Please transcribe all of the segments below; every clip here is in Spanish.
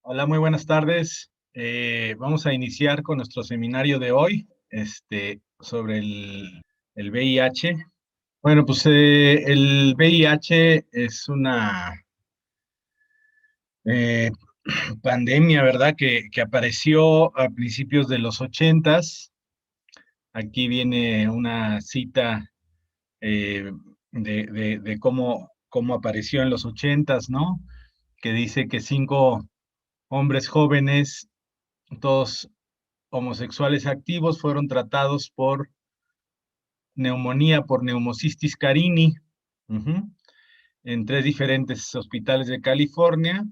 Hola, muy buenas tardes. Vamos a iniciar con nuestro seminario de hoy, sobre el VIH. Bueno, pues el VIH es una eh, pandemia, ¿verdad? Que apareció a principios de los ochentas. Aquí viene una cita eh, de cómo apareció en los ochentas, ¿no? Que dice que 5 hombres jóvenes, todos homosexuales activos, fueron tratados por neumonía por Pneumocystis carini, ujú, en 3 diferentes hospitales de California,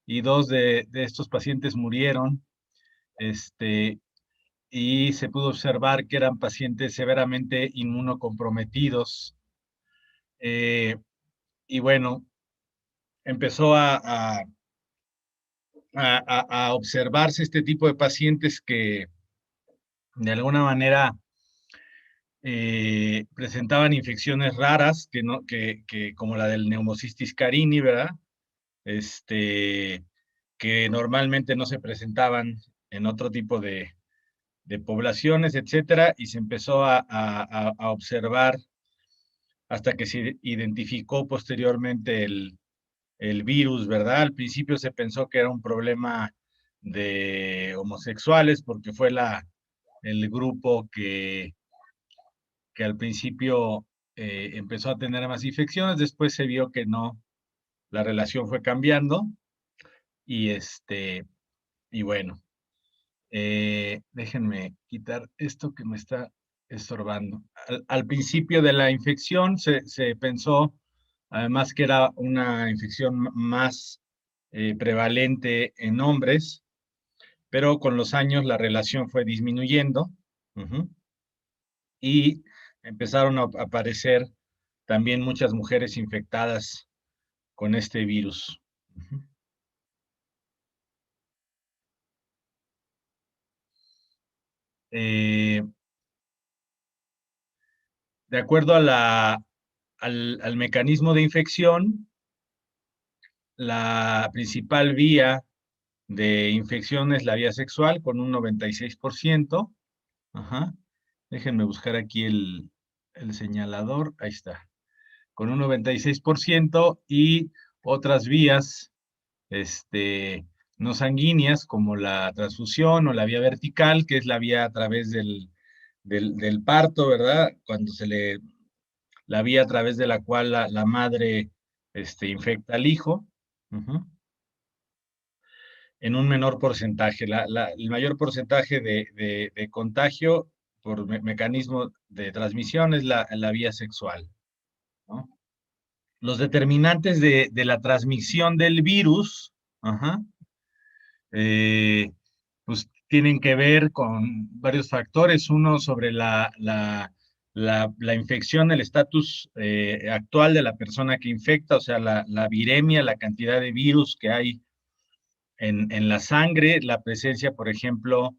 y 2 de estos pacientes murieron, este, y se pudo observar que eran pacientes severamente inmunocomprometidos. eh, y bueno, empezó a observarse este tipo de pacientes que de alguna manera presentaban infecciones raras, que como la del Pneumocystis carini, ¿verdad? Este, que normalmente no se presentaban en otro tipo de poblaciones, etcétera, y se empezó a observar hasta que se identificó posteriormente el virus, ¿verdad? Al principio se pensó que era un problema de homosexuales porque fue el grupo que al principio empezó a tener más infecciones, después se vio que no, la relación fue cambiando y y bueno, déjenme quitar esto que me está estorbando. Al principio de la infección se pensó además que era una infección más prevalente en hombres, pero con los años la relación fue disminuyendo. Ujú, y empezaron a aparecer también muchas mujeres infectadas con este virus. Ujú. Eh, de acuerdo al mecanismo de infección, la principal vía de infección es la vía sexual con un 96%. Ajá. Déjenme buscar aquí el señalador. Ahí está. Con un 96% y otras vías este, no sanguíneas, como la transfusión o la vía vertical, que es la vía a través del parto, ¿verdad? La vía a través de la cual la madre infecta al hijo, ujú, en un menor porcentaje. El mayor porcentaje de contagio por mecanismo de transmisión es la vía sexual, ¿no? Los determinantes de la transmisión del virus, ajá, eh, pues tienen que ver con varios factores. Uno sobre la infección, el estatus actual de la persona que infecta, o sea, la viremia, la cantidad de virus que hay en la sangre, la presencia, por ejemplo,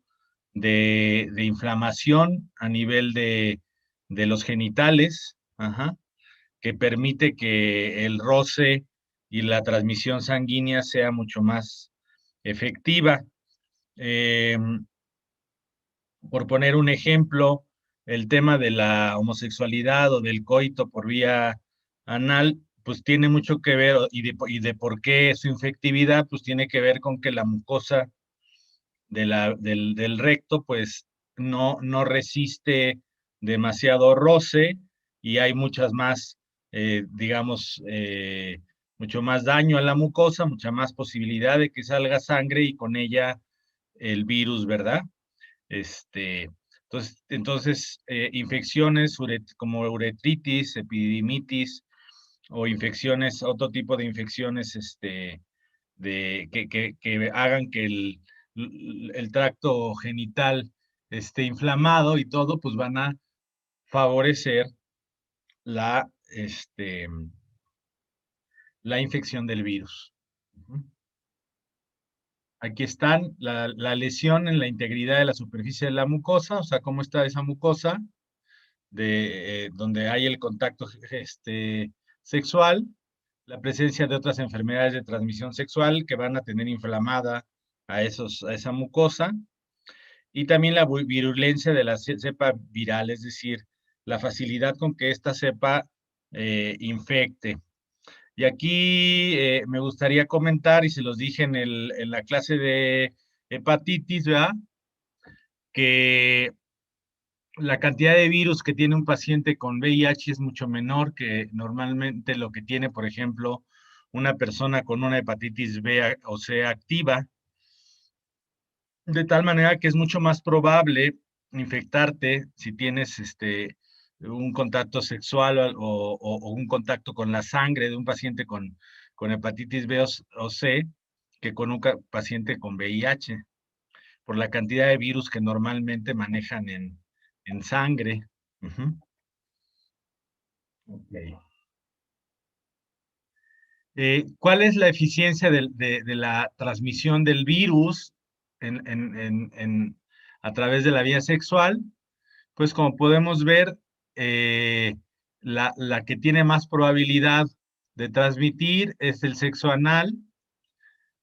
de inflamación a nivel de los genitales, ajá, que permite que el roce y la transmisión sanguínea sea mucho más efectiva. Eh, por poner un ejemplo, el tema de la homosexualidad o del coito por vía anal, pues tiene mucho que ver, y de por qué su infectividad, pues tiene que ver con que la mucosa del recto, pues no resiste demasiado roce y hay muchas más, digamos, mucho más daño a la mucosa, mucha más posibilidad de que salga sangre y con ella el virus, ¿verdad? Este, entonces infecciones como uretritis, epididimitis o infecciones, otro tipo de infecciones, que hagan que el tracto genital esté inflamado y todo, pues van a favorecer la, este, la infección del virus. Ujú. Aquí están la lesión en la integridad de la superficie de la mucosa, o sea, cómo está esa mucosa, donde hay el contacto sexual, la presencia de otras enfermedades de transmisión sexual que van a tener inflamada a esa mucosa, y también la virulencia de la cepa viral, es decir, la facilidad con que esta cepa infecte. Y aquí me gustaría comentar, y se los dije en la clase de hepatitis, ¿verdad? Que la cantidad de virus que tiene un paciente con VIH es mucho menor que normalmente lo que tiene, por ejemplo, una persona con una hepatitis B o C activa, de tal manera que es mucho más probable infectarte si tienes un contacto sexual o un contacto con la sangre de un paciente con hepatitis B o C que con un paciente con VIH, por la cantidad de virus que normalmente manejan en sangre. Ujú. Ok. ¿Cuál es la eficiencia de la transmisión del virus a través de la vía sexual? Pues como podemos ver, eh, la que tiene más probabilidad de transmitir es el sexo anal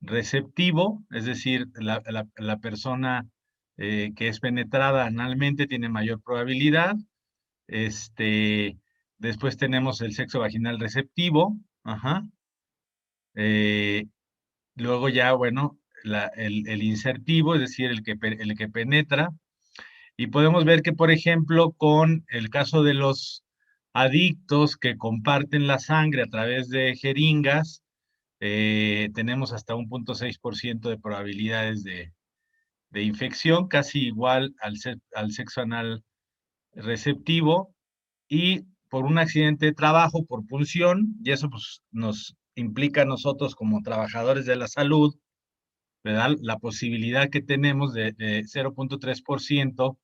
receptivo, es decir, la persona que es penetrada analmente tiene mayor probabilidad. Este, Después tenemos el sexo vaginal receptivo, ajá. Eh, Luego ya, bueno, el insertivo, es decir, el que penetra. Y podemos ver que, por ejemplo, con el caso de los adictos que comparten la sangre a través de jeringas, tenemos hasta un 0.6% de probabilidades de infección, casi igual al sexo anal receptivo, y por un accidente de trabajo, por punción, y eso pues, nos implica a nosotros como trabajadores de la salud, ¿verdad? La posibilidad que tenemos de 0.3%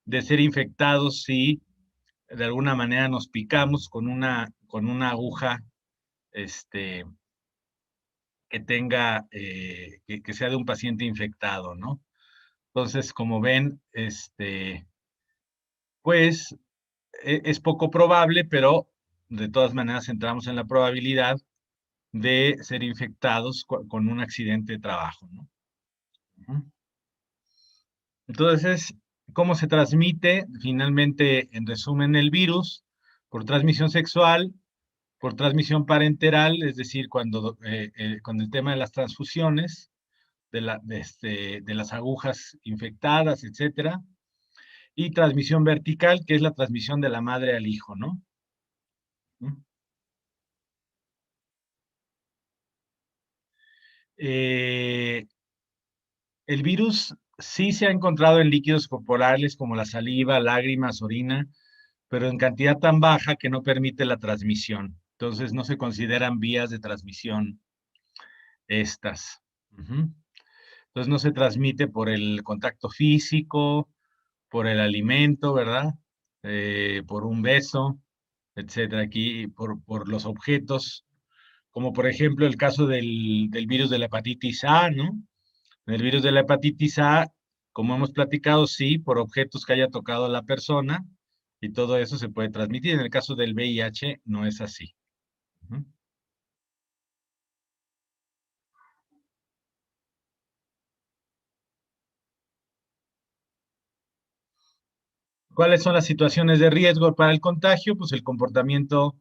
de ser infectados si de alguna manera nos picamos con una aguja este, que tenga, que sea de un paciente infectado, ¿no? Entonces, como ven, pues es poco probable, pero de todas maneras entramos en la probabilidad de ser infectados con un accidente de trabajo, ¿no? Ujú. Entonces, ¿cómo se transmite? Finalmente, en resumen, el virus por transmisión sexual, por transmisión parenteral, es decir, con el tema de las transfusiones, de las agujas infectadas, etcétera, y transmisión vertical, que es la transmisión de la madre al hijo, ¿no? ¿Mm? Eh, el virus sí se ha encontrado en líquidos corporales como la saliva, lágrimas, orina, pero en cantidad tan baja que no permite la transmisión. Entonces no se consideran vías de transmisión estas. Ujú. Entonces no se transmite por el contacto físico, por el alimento, ¿verdad? Por un beso, etcétera. Aquí por los objetos, como por ejemplo el caso del virus de la hepatitis A, ¿no? El virus de la hepatitis A, como hemos platicado, sí, por objetos que haya tocado la persona, y todo eso se puede transmitir. En el caso del VIH no es así. Ujú. ¿Cuáles son las situaciones de riesgo para el contagio? Pues el comportamiento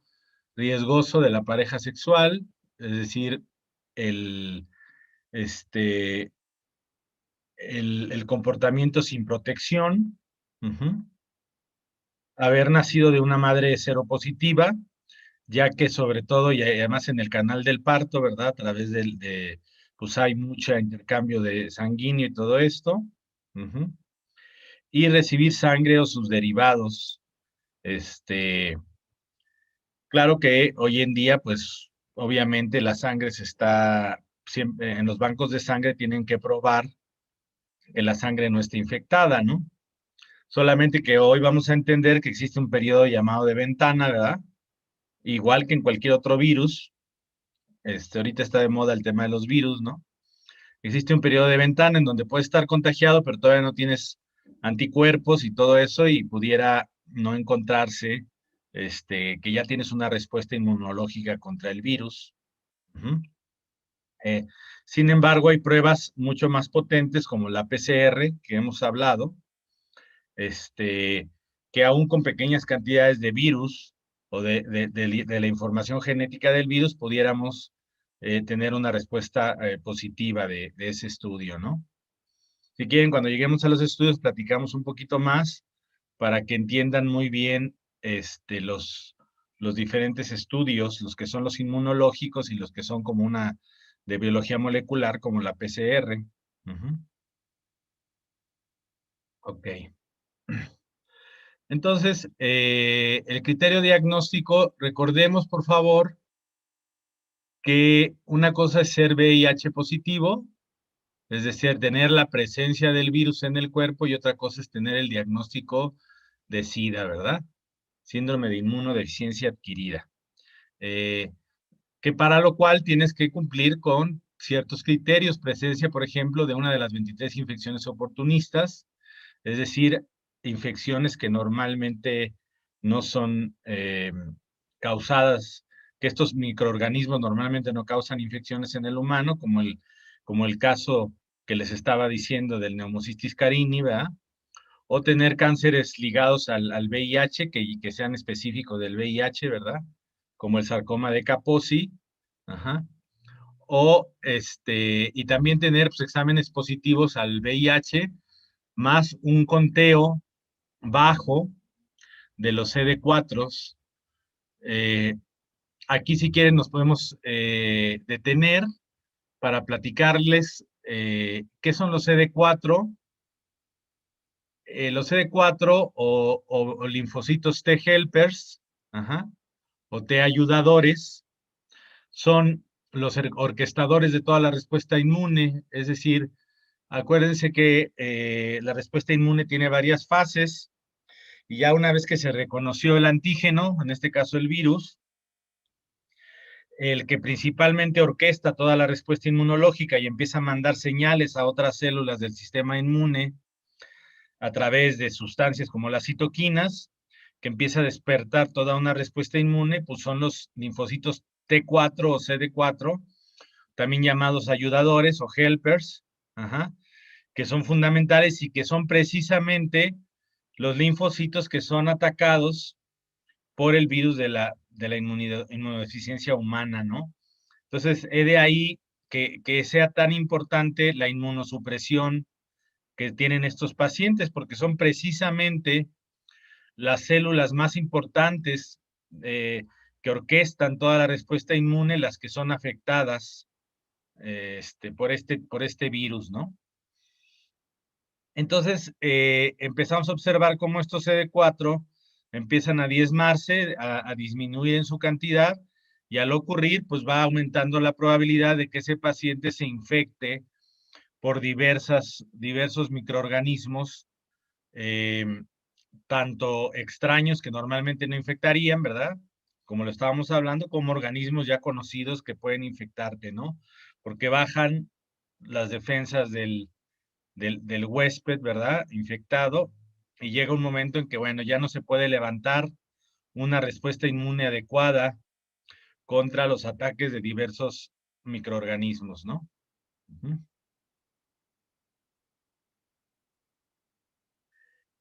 riesgoso de la pareja sexual, es decir, el, este, el comportamiento sin protección, ujú. Haber nacido de una madre seropositiva, ya que sobre todo, y además en el canal del parto, ¿verdad? A través pues hay mucho intercambio de sanguíneo y todo esto, ujú. Y recibir sangre o sus derivados, este, claro que hoy en día, pues obviamente la sangre se está, siempre, en los bancos de sangre tienen que probar que la sangre no esté infectada, ¿no? Solamente que hoy vamos a entender que existe un periodo llamado de ventana, ¿verdad? Igual que en cualquier otro virus, ahorita está de moda el tema de los virus, ¿no? Existe un periodo de ventana en donde puedes estar contagiado, pero todavía no tienes anticuerpos y todo eso, y pudiera no encontrarse, que ya tienes una respuesta inmunológica contra el virus. Ujú. Eh, Sin embargo, hay pruebas mucho más potentes como la PCR, que hemos hablado, que aún con pequeñas cantidades de virus o de la información genética del virus, pudiéramos tener una respuesta positiva de ese estudio, ¿no? Si quieren, cuando lleguemos a los estudios, platicamos un poquito más para que entiendan muy bien los diferentes estudios, los que son los inmunológicos y los que son como una de biología molecular, como la PCR. Ujú. Ok. Entonces, el criterio diagnóstico, recordemos, por favor, que una cosa es ser VIH positivo, es decir, tener la presencia del virus en el cuerpo, y otra cosa es tener el diagnóstico de SIDA, ¿verdad? Síndrome de inmunodeficiencia adquirida. Eh, que para lo cual tienes que cumplir con ciertos criterios, presencia, por ejemplo, de una de las 23 infecciones oportunistas, es decir, infecciones que normalmente no son causadas, que estos microorganismos normalmente no causan infecciones en el humano, como el caso que les estaba diciendo del Pneumocystis carini, ¿verdad? O tener cánceres ligados al VIH, que sean específicos del VIH, ¿verdad? Como el sarcoma de Kaposi, ajá. O y también tener pues, exámenes positivos al VIH, más un conteo bajo de los CD4. Eh, Aquí, si quieren, nos podemos detener para platicarles qué son los CD4. Los CD4 o linfocitos T helpers, ajá, o T ayudadores, son los orquestadores de toda la respuesta inmune. Es decir, acuérdense que la respuesta inmune tiene varias fases, y ya una vez que se reconoció el antígeno, en este caso el virus, el que principalmente orquesta toda la respuesta inmunológica y empieza a mandar señales a otras células del sistema inmune a través de sustancias como las citoquinas, que empieza a despertar toda una respuesta inmune, pues son los linfocitos T4 o CD4, también llamados ayudadores o helpers, ajá, que son fundamentales y que son precisamente los linfocitos que son atacados por el virus de la inmunodeficiencia humana, ¿no? Entonces, es de ahí que sea tan importante la inmunosupresión que tienen estos pacientes, porque son precisamente las células más importantes que orquestan toda la respuesta inmune, las que son afectadas por este virus, ¿no? Entonces, empezamos a observar cómo estos CD4 empiezan a diezmarse, a disminuir en su cantidad, y al ocurrir, pues va aumentando la probabilidad de que ese paciente se infecte por diversos microorganismos, eh, tanto extraños que normalmente no infectarían, ¿verdad? Como lo estábamos hablando, como organismos ya conocidos que pueden infectarte, ¿no? Porque bajan las defensas del huésped, ¿verdad? Infectado, y llega un momento en que, bueno, ya no se puede levantar una respuesta inmune adecuada contra los ataques de diversos microorganismos, ¿no? Uh-huh.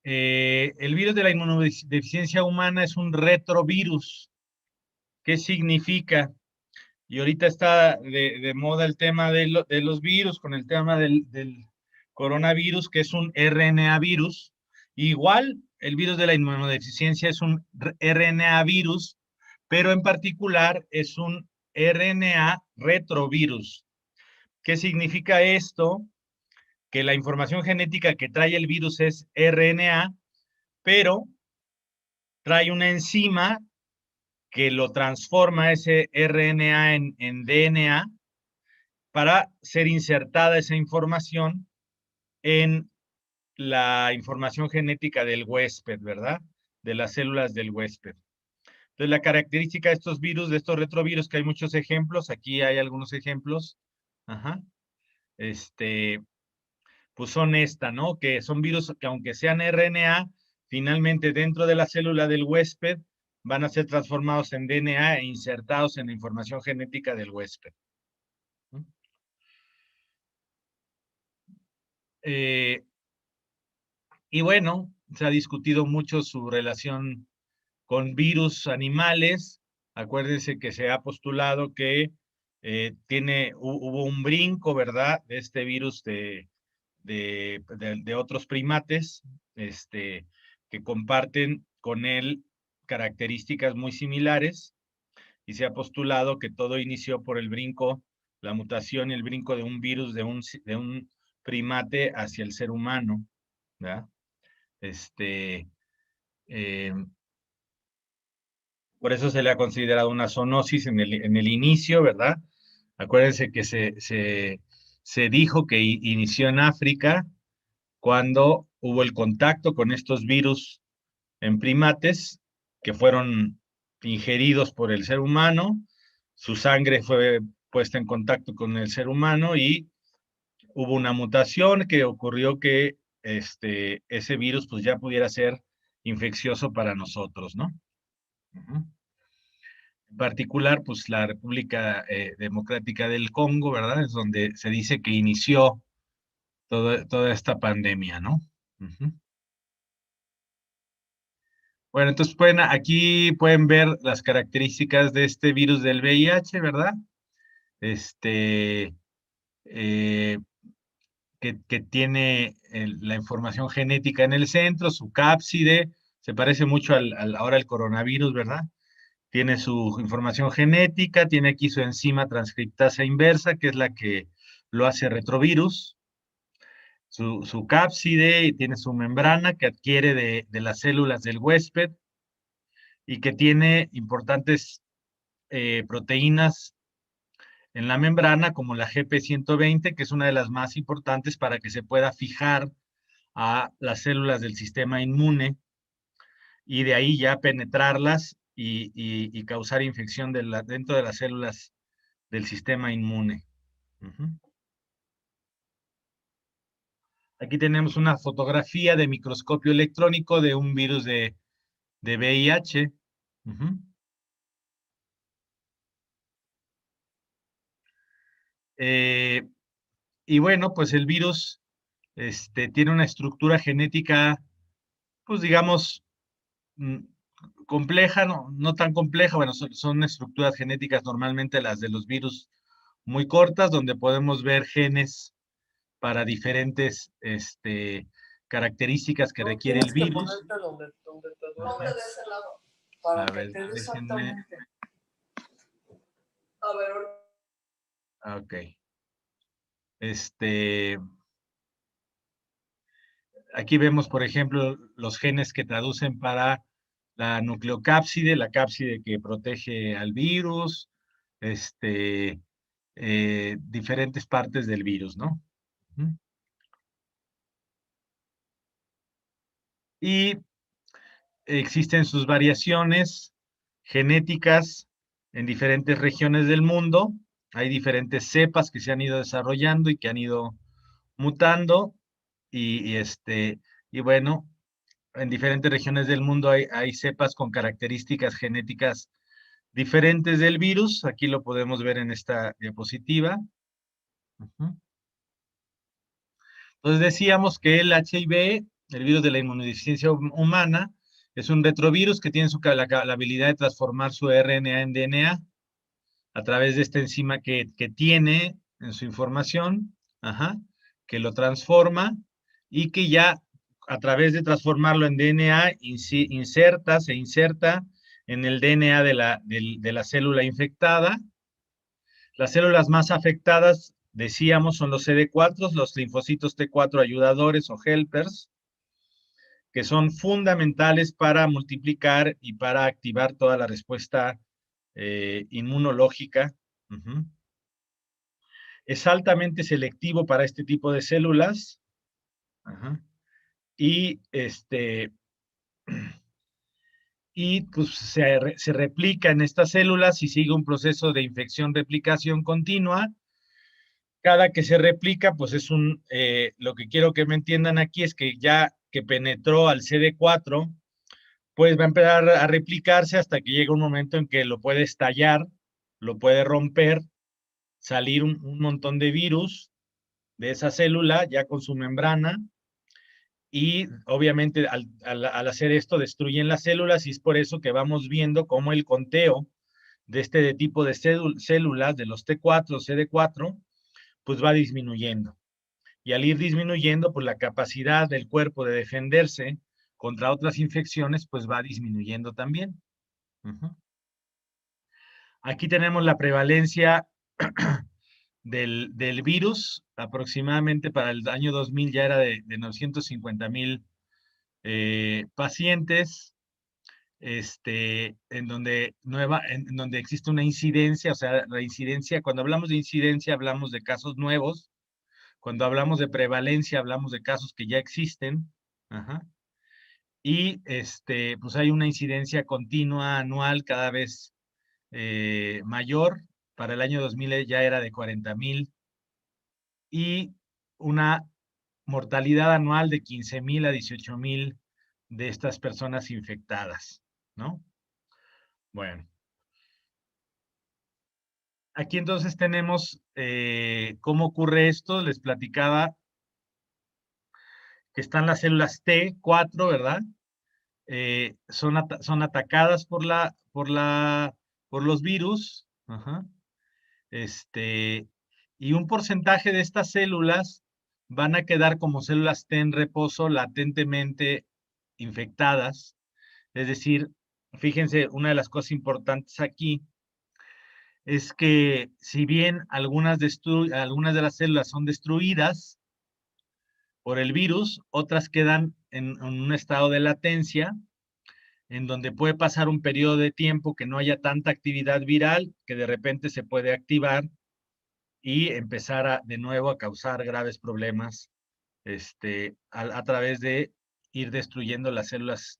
El virus de la inmunodeficiencia humana es un retrovirus. ¿Qué significa? Y ahorita está de moda el tema de los virus, con el tema del coronavirus, que es un RNA virus. Igual, el virus de la inmunodeficiencia es un RNA virus, pero en particular es un RNA retrovirus. ¿Qué significa esto? Que la información genética que trae el virus es RNA, pero trae una enzima que lo transforma ese RNA en DNA para ser insertada esa información en la información genética del huésped, ¿verdad? De las células del huésped. Entonces, la característica de estos virus, de estos retrovirus, que hay muchos ejemplos, aquí hay algunos ejemplos, ajá, pues son ¿no? Que son virus que, aunque sean RNA, finalmente dentro de la célula del huésped van a ser transformados en DNA e insertados en la información genética del huésped. Y bueno, se ha discutido mucho su relación con virus animales. Acuérdense que se ha postulado que hubo un brinco, ¿verdad?, de este virus de otros primates, que comparten con él características muy similares, y se ha postulado que todo inició por el brinco, la mutación y el brinco de un virus de un primate hacia el ser humano, ¿verdad? Eh, por eso se le ha considerado una zoonosis en el inicio, ¿verdad? Acuérdense que se dijo que inició en África cuando hubo el contacto con estos virus en primates que fueron ingeridos por el ser humano, su sangre fue puesta en contacto con el ser humano y hubo una mutación que ocurrió que ese virus pues ya pudiera ser infeccioso para nosotros, ¿no? Uh-huh. En particular, pues la República Democrática del Congo, ¿verdad? Es donde se dice que inició toda esta pandemia, ¿no? Uh-huh. Bueno, entonces aquí pueden ver las características de este virus del VIH, ¿verdad? Este, eh, que tiene la información genética en el centro, su cápside, se parece mucho ahora al coronavirus, ¿verdad? Tiene su información genética, tiene aquí su enzima transcriptasa inversa, que es la que lo hace retrovirus, su cápside, y tiene su membrana que adquiere de las células del huésped y que tiene importantes proteínas en la membrana, como la GP120, que es una de las más importantes para que se pueda fijar a las células del sistema inmune y de ahí ya penetrarlas y causar infección dentro de las células del sistema inmune. Uh-huh. Aquí tenemos una fotografía de microscopio electrónico de un virus de VIH. Uh-huh. Y bueno, pues el virus tiene una estructura genética, pues digamos, compleja, no tan compleja. Bueno, son estructuras genéticas normalmente las de los virus muy cortas, donde podemos ver genes para diferentes características que requiere el virus. Donde te duele de ese lado, para a que ver, te dé déjenme. exactamente. A ver, Ok. Aquí vemos, por ejemplo, los genes que traducen para la nucleocápside, la cápside que protege al virus, diferentes partes del virus, ¿no? Y existen sus variaciones genéticas en diferentes regiones del mundo. Hay diferentes cepas que se han ido desarrollando y que han ido mutando. Y bueno, en diferentes regiones del mundo hay cepas con características genéticas diferentes del virus. Aquí lo podemos ver en esta diapositiva. Uh-huh. Entonces decíamos que el HIV, el virus de la inmunodeficiencia humana, es un retrovirus que tiene la habilidad de transformar su RNA en DNA a través de esta enzima que tiene en su información, que lo transforma y que ya a través de transformarlo en DNA se inserta en el DNA de la célula infectada. Las células más afectadas, decíamos, son los CD4, los linfocitos T4 ayudadores o helpers, que son fundamentales para multiplicar y para activar toda la respuesta inmunológica. Uh-huh. Es altamente selectivo para este tipo de células. Uh-huh. Y pues se replica en estas células y sigue un proceso de infección-replicación continua. Cada que se replica, pues es lo que quiero que me entiendan aquí es que ya que penetró al CD4, pues va a empezar a replicarse hasta que llega un momento en que lo puede estallar, lo puede romper, salir un montón de virus, de esa célula ya con su membrana, y obviamente al hacer esto destruyen las células, y es por eso que vamos viendo cómo el conteo de este tipo de células, de los T4, CD4, pues va disminuyendo. Y al ir disminuyendo, pues la capacidad del cuerpo de defenderse contra otras infecciones, pues va disminuyendo también. Aquí tenemos la prevalencia del virus, aproximadamente para el año 2000 ya era de 950,000 pacientes, en donde existe una incidencia, o sea, la incidencia, cuando hablamos de incidencia hablamos de casos nuevos, cuando hablamos de prevalencia hablamos de casos que ya existen, y pues hay una incidencia continua anual cada vez mayor. Para el año 2000 ya era de 40,000, y una mortalidad anual de 15,000 a 18,000 de estas personas infectadas, ¿no? Bueno. Aquí entonces tenemos cómo ocurre esto. Les platicaba que están las células T4, ¿verdad? Son atacadas por los virus. Y un porcentaje de estas células van a quedar como células T en reposo, latentemente infectadas. Es decir, fíjense, una de las cosas importantes aquí es que si bien algunas de las células son destruidas por el virus, otras quedan en un estado de latencia, en donde puede pasar un periodo de tiempo que no haya tanta actividad viral, que de repente se puede activar y empezar de nuevo a causar graves problemas a través de ir destruyendo las células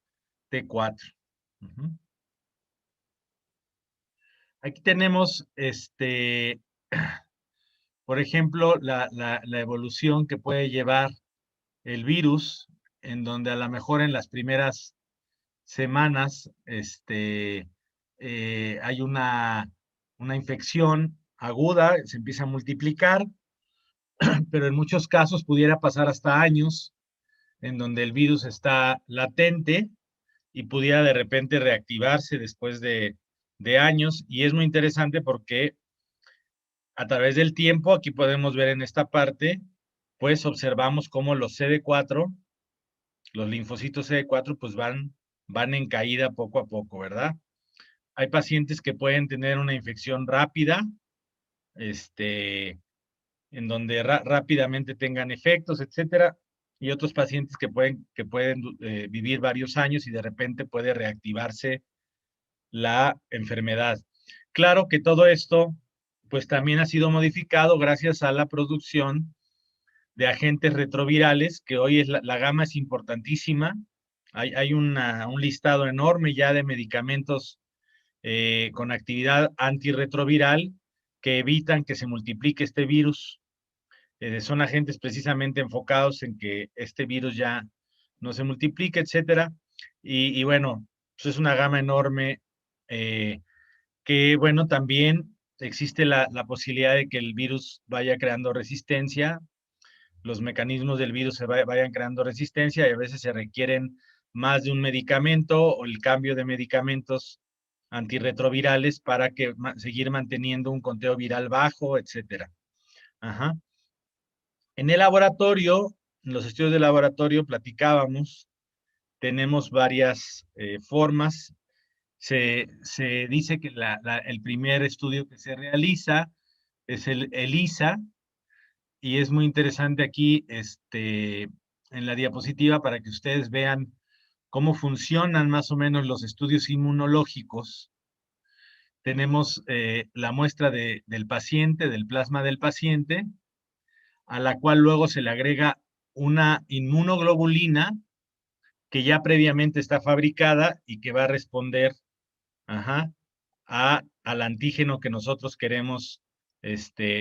T4. Aquí tenemos, por ejemplo, la evolución que puede llevar el virus, en donde a lo mejor en las primeras semanas hay una infección aguda, se empieza a multiplicar, pero en muchos casos pudiera pasar hasta años, en donde el virus está latente y pudiera de repente reactivarse después de años. Y es muy interesante porque a través del tiempo, aquí podemos ver en esta parte, pues observamos cómo los CD4, los linfocitos CD4, pues van en caída poco a poco, ¿verdad? Hay pacientes que pueden tener una infección rápida, en donde rápidamente tengan efectos, etcétera, y otros pacientes que pueden vivir varios años y de repente puede reactivarse la enfermedad. Claro que todo esto, pues también ha sido modificado gracias a la producción de agentes retrovirales, que hoy la gama es importantísima. Hay un listado enorme ya de medicamentos con actividad antirretroviral que evitan que se multiplique este virus. Son agentes precisamente enfocados en que este virus ya no se multiplique, etcétera. Y bueno, pues es una gama enorme que, bueno, también existe la posibilidad de que el virus vaya creando resistencia, los mecanismos del virus se vayan creando resistencia, y a veces se requieren más de un medicamento o el cambio de medicamentos antirretrovirales para seguir manteniendo un conteo viral bajo, etcétera. En el laboratorio, en los estudios de laboratorio platicábamos, tenemos varias formas. Se dice que el primer estudio que se realiza es el ELISA, y es muy interesante aquí en la diapositiva para que ustedes vean cómo funcionan más o menos los estudios inmunológicos. Tenemos la muestra del paciente, del plasma del paciente, a la cual luego se le agrega una inmunoglobulina que ya previamente está fabricada y que va a responder al antígeno que nosotros queremos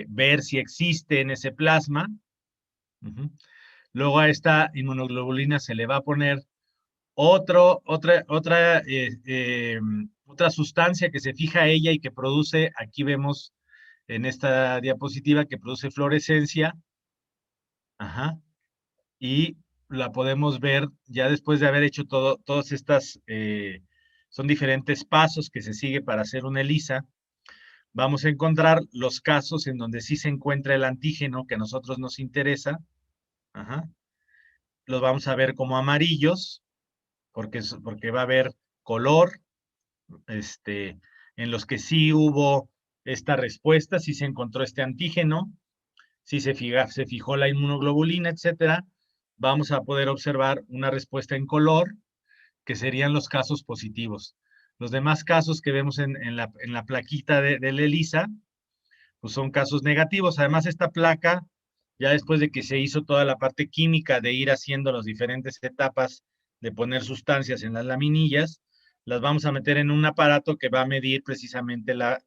ver si existe en ese plasma. Luego a esta inmunoglobulina se le va a poner otra sustancia que se fija a ella y que produce, aquí vemos en esta diapositiva, que produce fluorescencia, Ajá. Y la podemos ver ya después de haber hecho todas estas, son diferentes pasos que se sigue para hacer una ELISA. Vamos a encontrar los casos en donde sí se encuentra el antígeno que a nosotros nos interesa. Ajá. Los vamos a ver como amarillos, porque va a haber color, en los que sí hubo esta respuesta, sí se encontró este antígeno, sí se fijó la inmunoglobulina, etcétera. Vamos a poder observar una respuesta en color, que serían los casos positivos. Los demás casos que vemos en la plaquita de la ELISA, pues son casos negativos. Además, esta placa, ya después de que se hizo toda la parte química de ir haciendo las diferentes etapas de poner sustancias en las laminillas, las vamos a meter en un aparato que va a medir precisamente la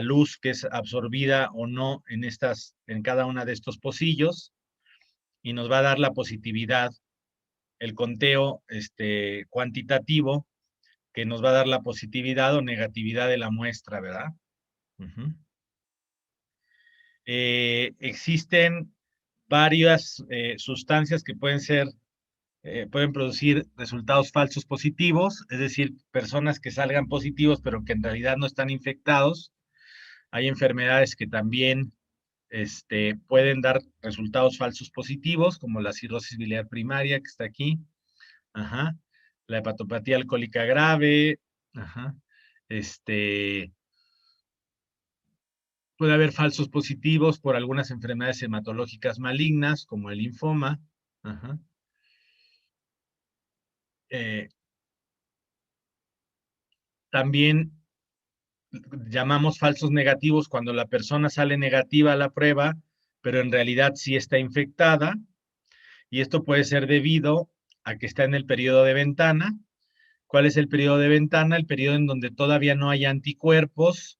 luz que es absorbida o no en cada una de estos pocillos, y nos va a dar la positividad, el conteo cuantitativo, que nos va a dar la positividad o negatividad de la muestra, ¿verdad? Uh-huh. Existen varias sustancias que pueden producir resultados falsos positivos, es decir, personas que salgan positivos pero que en realidad no están infectados. Hay enfermedades que también pueden dar resultados falsos positivos, como la cirrosis biliar primaria, que está aquí. Ajá. La hepatopatía alcohólica grave. Ajá. Puede haber falsos positivos por algunas enfermedades hematológicas malignas, como el linfoma. Ajá. También llamamos falsos negativos cuando la persona sale negativa a la prueba, pero en realidad sí está infectada, y esto puede ser debido a que está en el periodo de ventana. ¿Cuál es el periodo de ventana? El periodo en donde todavía no hay anticuerpos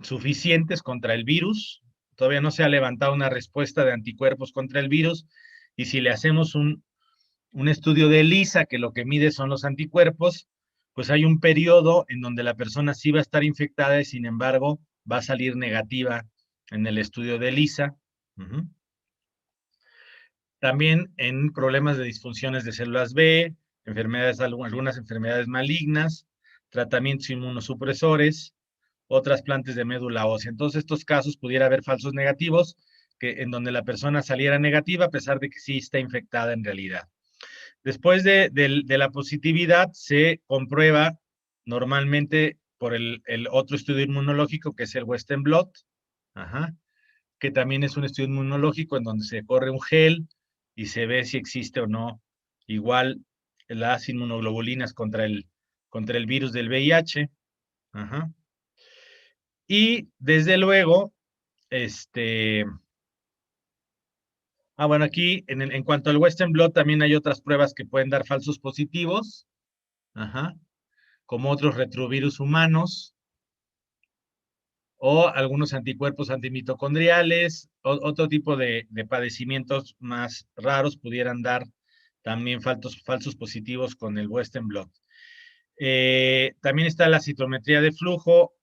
suficientes contra el virus, todavía no se ha levantado una respuesta de anticuerpos contra el virus, y si le hacemos un estudio de ELISA, que lo que mide son los anticuerpos, pues hay un periodo en donde la persona sí va a estar infectada y sin embargo va a salir negativa en el estudio de ELISA. Uh-huh. También en problemas de disfunciones de células B, algunas enfermedades malignas, tratamientos inmunosupresores, otras plantas de médula ósea. Entonces, estos casos pudiera haber falsos negativos, en donde la persona saliera negativa a pesar de que sí está infectada en realidad. Después de la positividad se comprueba normalmente por el otro estudio inmunológico, que es el Western blot, que también es un estudio inmunológico en donde se corre un gel y se ve si existe o no igual las inmunoglobulinas contra el virus del VIH. Ajá. Y desde luego, bueno, aquí en cuanto al Western blot también hay otras pruebas que pueden dar falsos positivos, como otros retrovirus humanos o algunos anticuerpos antimitocondriales, otro tipo de padecimientos más raros pudieran dar también falsos positivos con el Western blot. También está la citometría de flujo,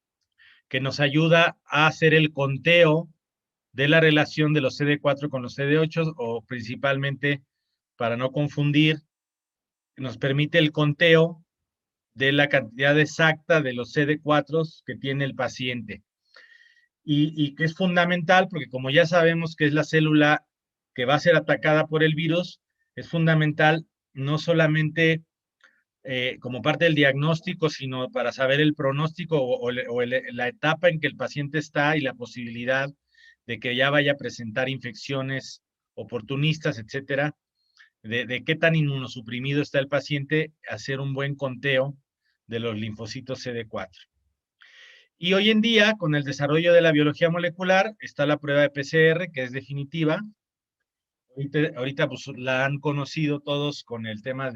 que nos ayuda a hacer el conteo de la relación de los CD4 con los CD8, o principalmente, para no confundir, nos permite el conteo de la cantidad exacta de los CD4 que tiene el paciente. Y que es fundamental porque, como ya sabemos que es la célula que va a ser atacada por el virus, es fundamental no solamente como parte del diagnóstico, sino para saber el pronóstico o la etapa en que el paciente está y la posibilidad de que ya vaya a presentar infecciones oportunistas, etcétera, de qué tan inmunosuprimido está el paciente, hacer un buen conteo de los linfocitos CD4. Y hoy en día, con el desarrollo de la biología molecular, está la prueba de PCR, que es definitiva. Ahorita pues, la han conocido todos con el tema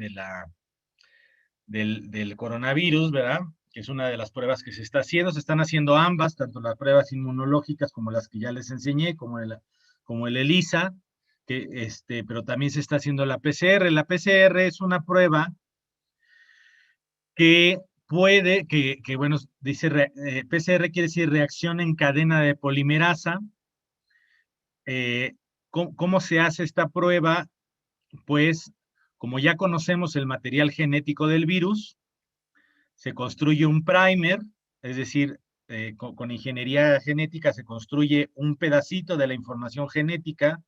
del coronavirus, ¿verdad? Que es una de las pruebas que se está haciendo. Se están haciendo ambas, tanto las pruebas inmunológicas como las que ya les enseñé, como el ELISA, pero también se está haciendo la PCR. La PCR es una prueba que bueno, dice PCR quiere decir reacción en cadena de polimerasa, ¿Cómo se hace esta prueba? Pues, como ya conocemos el material genético del virus, se construye un primer, es decir, con ingeniería genética se construye un pedacito de la información genética,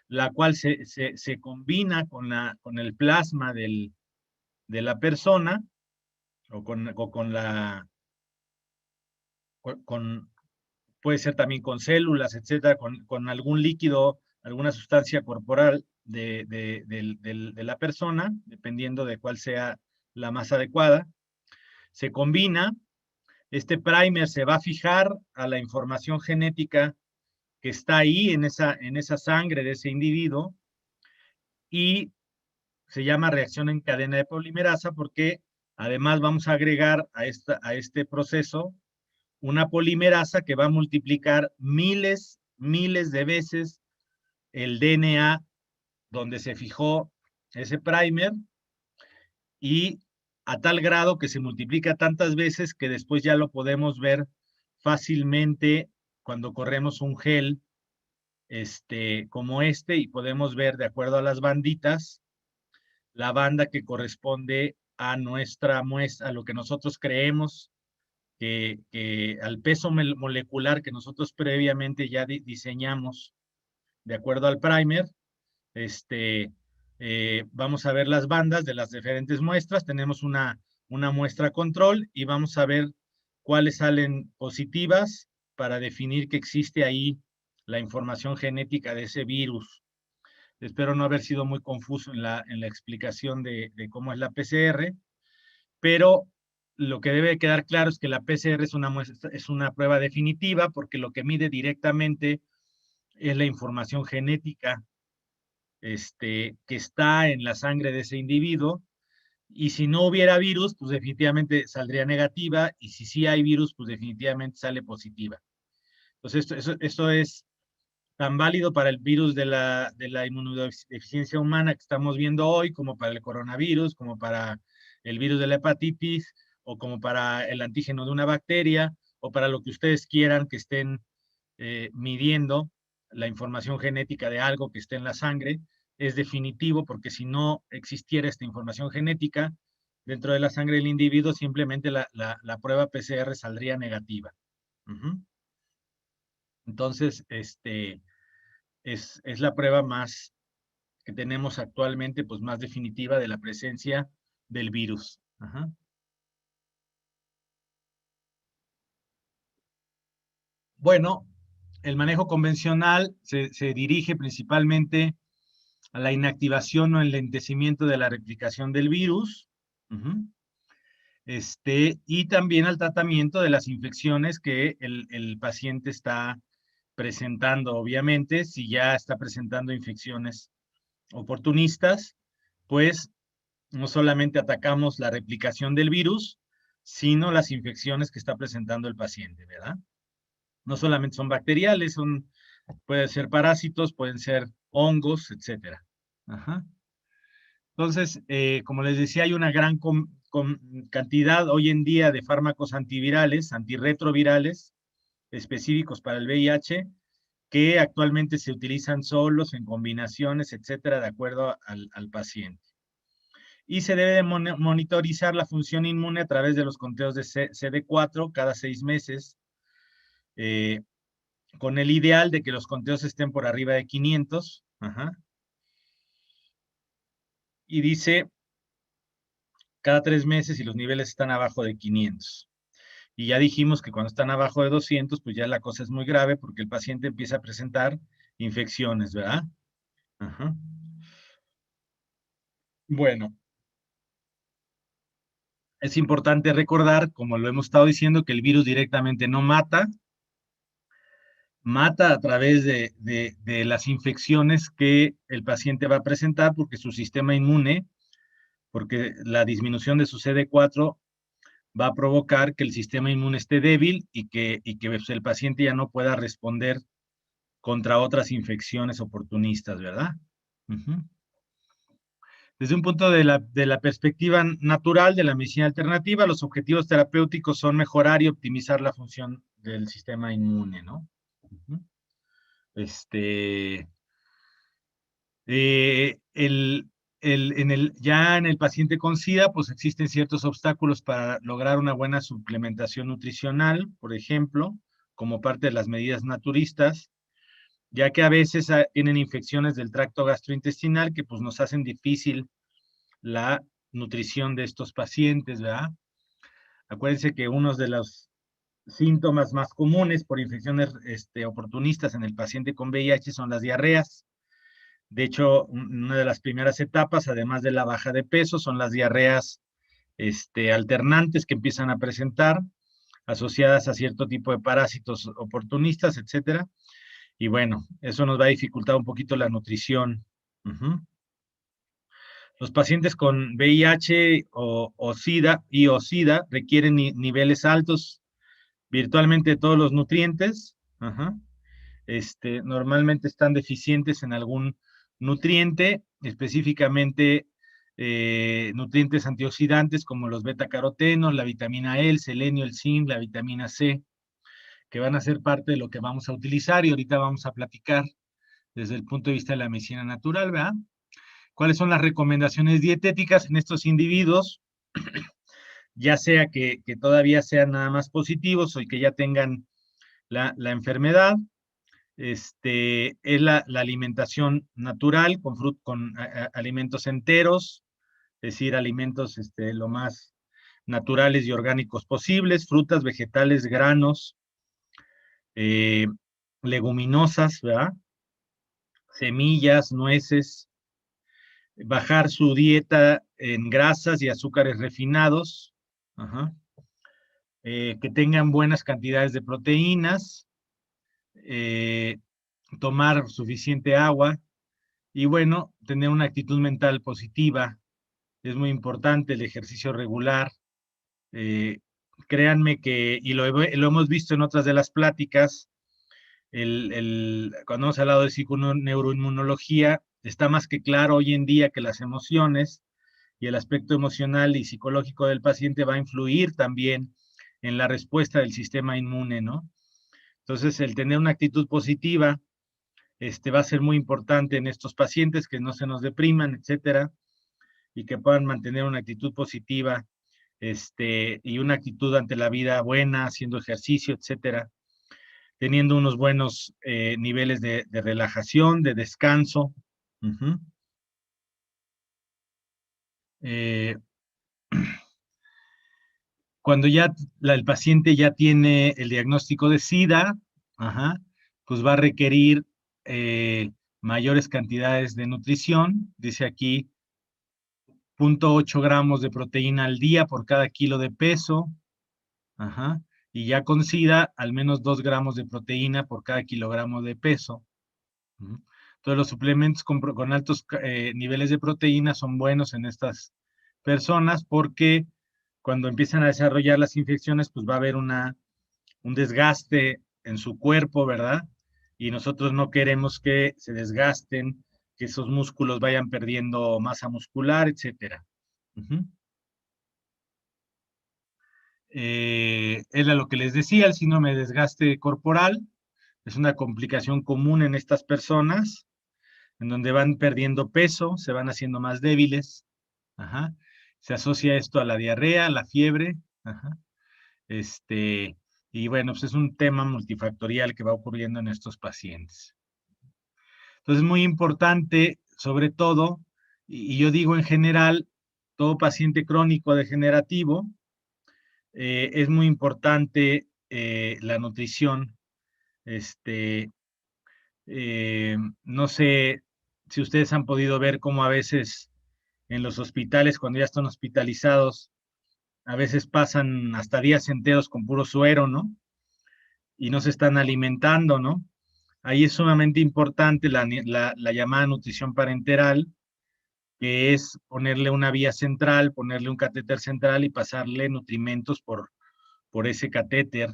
la cual se combina con el plasma de la persona, o puede ser también con células, etcétera, con algún líquido, alguna sustancia corporal de la persona, dependiendo de cuál sea la más adecuada. Se combina, este primer se va a fijar a la información genética que está ahí en esa sangre de ese individuo, y se llama reacción en cadena de polimerasa porque además vamos a agregar a este proceso una polimerasa que va a multiplicar miles de veces el DNA donde se fijó ese primer, y a tal grado que se multiplica tantas veces que después ya lo podemos ver fácilmente cuando corremos un gel como y podemos ver, de acuerdo a las banditas, la banda que corresponde a nuestra muestra, a lo que nosotros creemos que al peso molecular que nosotros previamente ya diseñamos de acuerdo al primer. Vamos a ver las bandas de las diferentes muestras. Tenemos una muestra control y vamos a ver cuáles salen positivas para definir que existe ahí la información genética de ese virus. Espero no haber sido muy confuso en la explicación de cómo es la PCR, pero lo que debe quedar claro es que la PCR es una prueba definitiva porque lo que mide directamente es la información genética que está en la sangre de ese individuo, y si no hubiera virus, pues definitivamente saldría negativa, y si sí hay virus, pues definitivamente sale positiva. Entonces, esto es tan válido para el virus de la inmunodeficiencia humana que estamos viendo hoy, como para el coronavirus, como para el virus de la hepatitis, o como para el antígeno de una bacteria, o para lo que ustedes quieran que estén midiendo la información genética de algo que esté en la sangre. Es definitivo porque si no existiera esta información genética dentro de la sangre del individuo, simplemente la prueba PCR saldría negativa. Entonces, es la prueba más que tenemos actualmente, pues más definitiva de la presencia del virus. Bueno, el manejo convencional se dirige principalmente a la inactivación o enlentecimiento de la replicación del virus, y también al tratamiento de las infecciones que el paciente está presentando. Obviamente, si ya está presentando infecciones oportunistas, pues no solamente atacamos la replicación del virus, sino las infecciones que está presentando el paciente, ¿verdad? No solamente son bacteriales, pueden ser parásitos, pueden ser hongos, etcétera. Entonces, como les decía, hay una gran cantidad hoy en día de fármacos antivirales, antirretrovirales, específicos para el VIH, que actualmente se utilizan solos, en combinaciones, etcétera, de acuerdo al paciente. Y se debe de monitorizar la función inmune a través de los conteos de CD4 cada 6 meses, con el ideal de que los conteos estén por arriba de 500. Y dice cada 3 meses y los niveles están abajo de 500. Y ya dijimos que cuando están abajo de 200, pues ya la cosa es muy grave porque el paciente empieza a presentar infecciones, ¿verdad? Bueno, es importante recordar, como lo hemos estado diciendo, que el virus directamente no mata a través de las infecciones que el paciente va a presentar, porque su sistema inmune, porque la disminución de su CD4 va a provocar que el sistema inmune esté débil y que pues, el paciente ya no pueda responder contra otras infecciones oportunistas, ¿verdad? Desde un punto de la perspectiva natural de la medicina alternativa, los objetivos terapéuticos son mejorar y optimizar la función del sistema inmune, ¿no? Ya en el paciente con SIDA, pues existen ciertos obstáculos para lograr una buena suplementación nutricional, por ejemplo, como parte de las medidas naturistas, ya que a veces tienen infecciones del tracto gastrointestinal que pues nos hacen difícil la nutrición de estos pacientes, ¿verdad? Acuérdense que uno de los síntomas más comunes por infecciones oportunistas en el paciente con VIH son las diarreas. De hecho, una de las primeras etapas, además de la baja de peso, son las diarreas alternantes que empiezan a presentar, asociadas a cierto tipo de parásitos oportunistas, etcétera. Y bueno, eso nos va a dificultar un poquito la nutrición. Los pacientes con VIH o SIDA requieren niveles altos virtualmente de todos los nutrientes. Normalmente están deficientes en algún nutriente, específicamente nutrientes antioxidantes como los betacarotenos, la vitamina E, el selenio, el zinc, la vitamina C, que van a ser parte de lo que vamos a utilizar y ahorita vamos a platicar desde el punto de vista de la medicina natural, ¿verdad? ¿Cuáles son las recomendaciones dietéticas en estos individuos? Ya sea que todavía sean nada más positivos o que ya tengan la enfermedad. Es la alimentación natural con alimentos enteros, es decir, alimentos lo más naturales y orgánicos posibles, frutas, vegetales, granos, leguminosas, ¿verdad? Semillas, nueces, bajar su dieta en grasas y azúcares refinados, que tengan buenas cantidades de proteínas, tomar suficiente agua y bueno, tener una actitud mental positiva. Es muy importante el ejercicio regular. Créanme que, y lo hemos visto en otras de las pláticas, cuando hemos hablado de psiconeuroinmunología, está más que claro hoy en día que las emociones y el aspecto emocional y psicológico del paciente va a influir también en la respuesta del sistema inmune, ¿no? Entonces, el tener una actitud positiva va a ser muy importante en estos pacientes, que no se nos depriman, etcétera, y que puedan mantener una actitud positiva y una actitud ante la vida buena, haciendo ejercicio, etcétera, teniendo unos buenos niveles de relajación, de descanso. Cuando ya el paciente ya tiene el diagnóstico de SIDA, pues va a requerir mayores cantidades de nutrición. Dice aquí 0.8 gramos de proteína al día por cada kilo de peso. Y ya con SIDA, al menos 2 gramos de proteína por cada kilogramo de peso. Entonces, los suplementos con altos niveles de proteína son buenos en estas personas porque cuando empiezan a desarrollar las infecciones, pues va a haber un desgaste en su cuerpo, ¿verdad? Y nosotros no queremos que se desgasten, que esos músculos vayan perdiendo masa muscular, etcétera. Era lo que les decía, el síndrome de desgaste corporal es una complicación común en estas personas, en donde van perdiendo peso, se van haciendo más débiles. Se asocia esto a la diarrea, a la fiebre. Y bueno, pues es un tema multifactorial que va ocurriendo en estos pacientes. Entonces es muy importante, sobre todo, y yo digo en general, todo paciente crónico degenerativo, es muy importante la nutrición. No sé si ustedes han podido ver cómo a veces en los hospitales, cuando ya están hospitalizados, a veces pasan hasta días enteros con puro suero, ¿no? Y no se están alimentando, ¿no? Ahí es sumamente importante la llamada nutrición parenteral, que es ponerle una vía central, ponerle un catéter central y pasarle nutrimentos por ese catéter.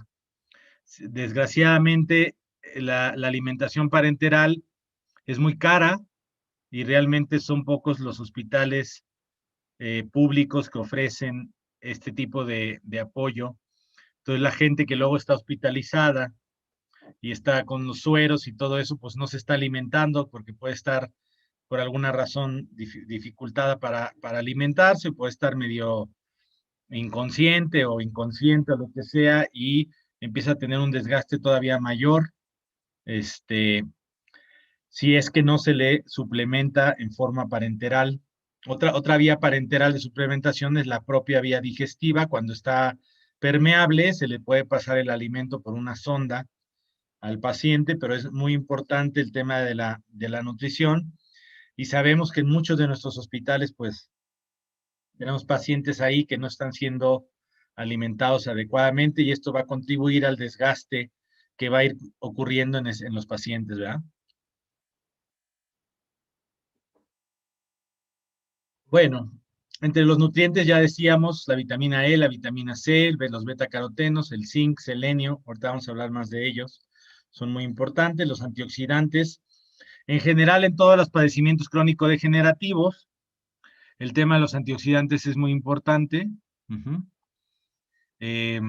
Desgraciadamente, la alimentación parenteral es muy cara y realmente son pocos los hospitales públicos que ofrecen este tipo de apoyo. Entonces, la gente que luego está hospitalizada y está con los sueros y todo eso, pues no se está alimentando porque puede estar por alguna razón dificultada para alimentarse, puede estar medio inconsciente o inconsciente o lo que sea, y empieza a tener un desgaste todavía mayor, si es que no se le suplementa en forma parenteral. Otra vía parenteral de suplementación es la propia vía digestiva. Cuando está permeable, se le puede pasar el alimento por una sonda al paciente, pero es muy importante el tema de la nutrición. Y sabemos que en muchos de nuestros hospitales, pues, tenemos pacientes ahí que no están siendo alimentados adecuadamente, y esto va a contribuir al desgaste que va a ir ocurriendo en los pacientes, ¿verdad? Bueno, entre los nutrientes ya decíamos la vitamina E, la vitamina C, los betacarotenos, el zinc, selenio, ahorita vamos a hablar más de ellos, son muy importantes, los antioxidantes. En general, en todos los padecimientos crónico-degenerativos, el tema de los antioxidantes es muy importante. Eh,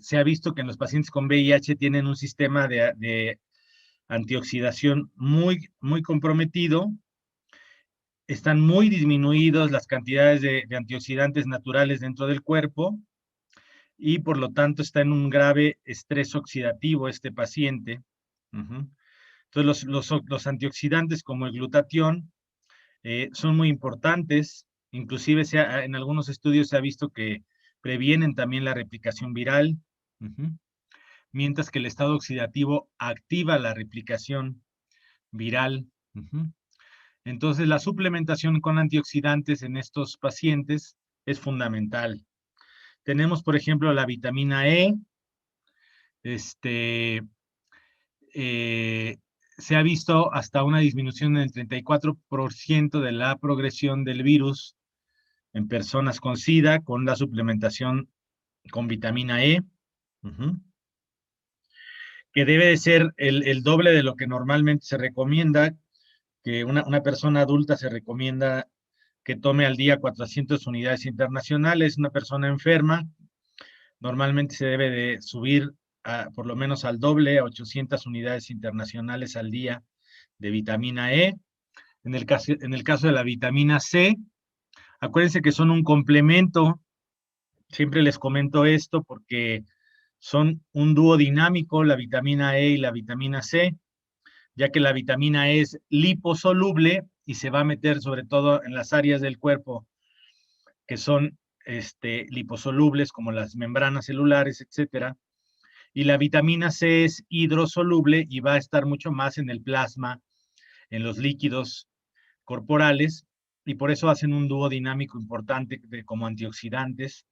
se ha visto que en los pacientes con VIH tienen un sistema de antioxidación muy comprometido. Están muy disminuidos las cantidades de antioxidantes naturales dentro del cuerpo, y por lo tanto está en un grave estrés oxidativo este paciente. Entonces los antioxidantes como el glutatión son muy importantes. Inclusive en algunos estudios se ha visto que previenen también la replicación viral, mientras que el estado oxidativo activa la replicación viral. Entonces, la suplementación con antioxidantes en estos pacientes es fundamental. Tenemos, por ejemplo, la vitamina E. Se ha visto hasta una disminución del 34% de la progresión del virus en personas con SIDA con la suplementación con vitamina E, que debe de ser el doble de lo que normalmente se recomienda, que una persona adulta se recomienda que tome al día 400 unidades internacionales. Una persona enferma normalmente se debe de subir por lo menos al doble, a 800 unidades internacionales al día de vitamina E. En el caso de la vitamina C, acuérdense que son un complemento. Siempre les comento esto porque son un dúo dinámico, la vitamina E y la vitamina C, ya que la vitamina E es liposoluble y se va a meter sobre todo en las áreas del cuerpo que son liposolubles, como las membranas celulares, etcétera. Y la vitamina C es hidrosoluble y va a estar mucho más en el plasma, en los líquidos corporales, y por eso hacen un dúo dinámico importante como antioxidantes.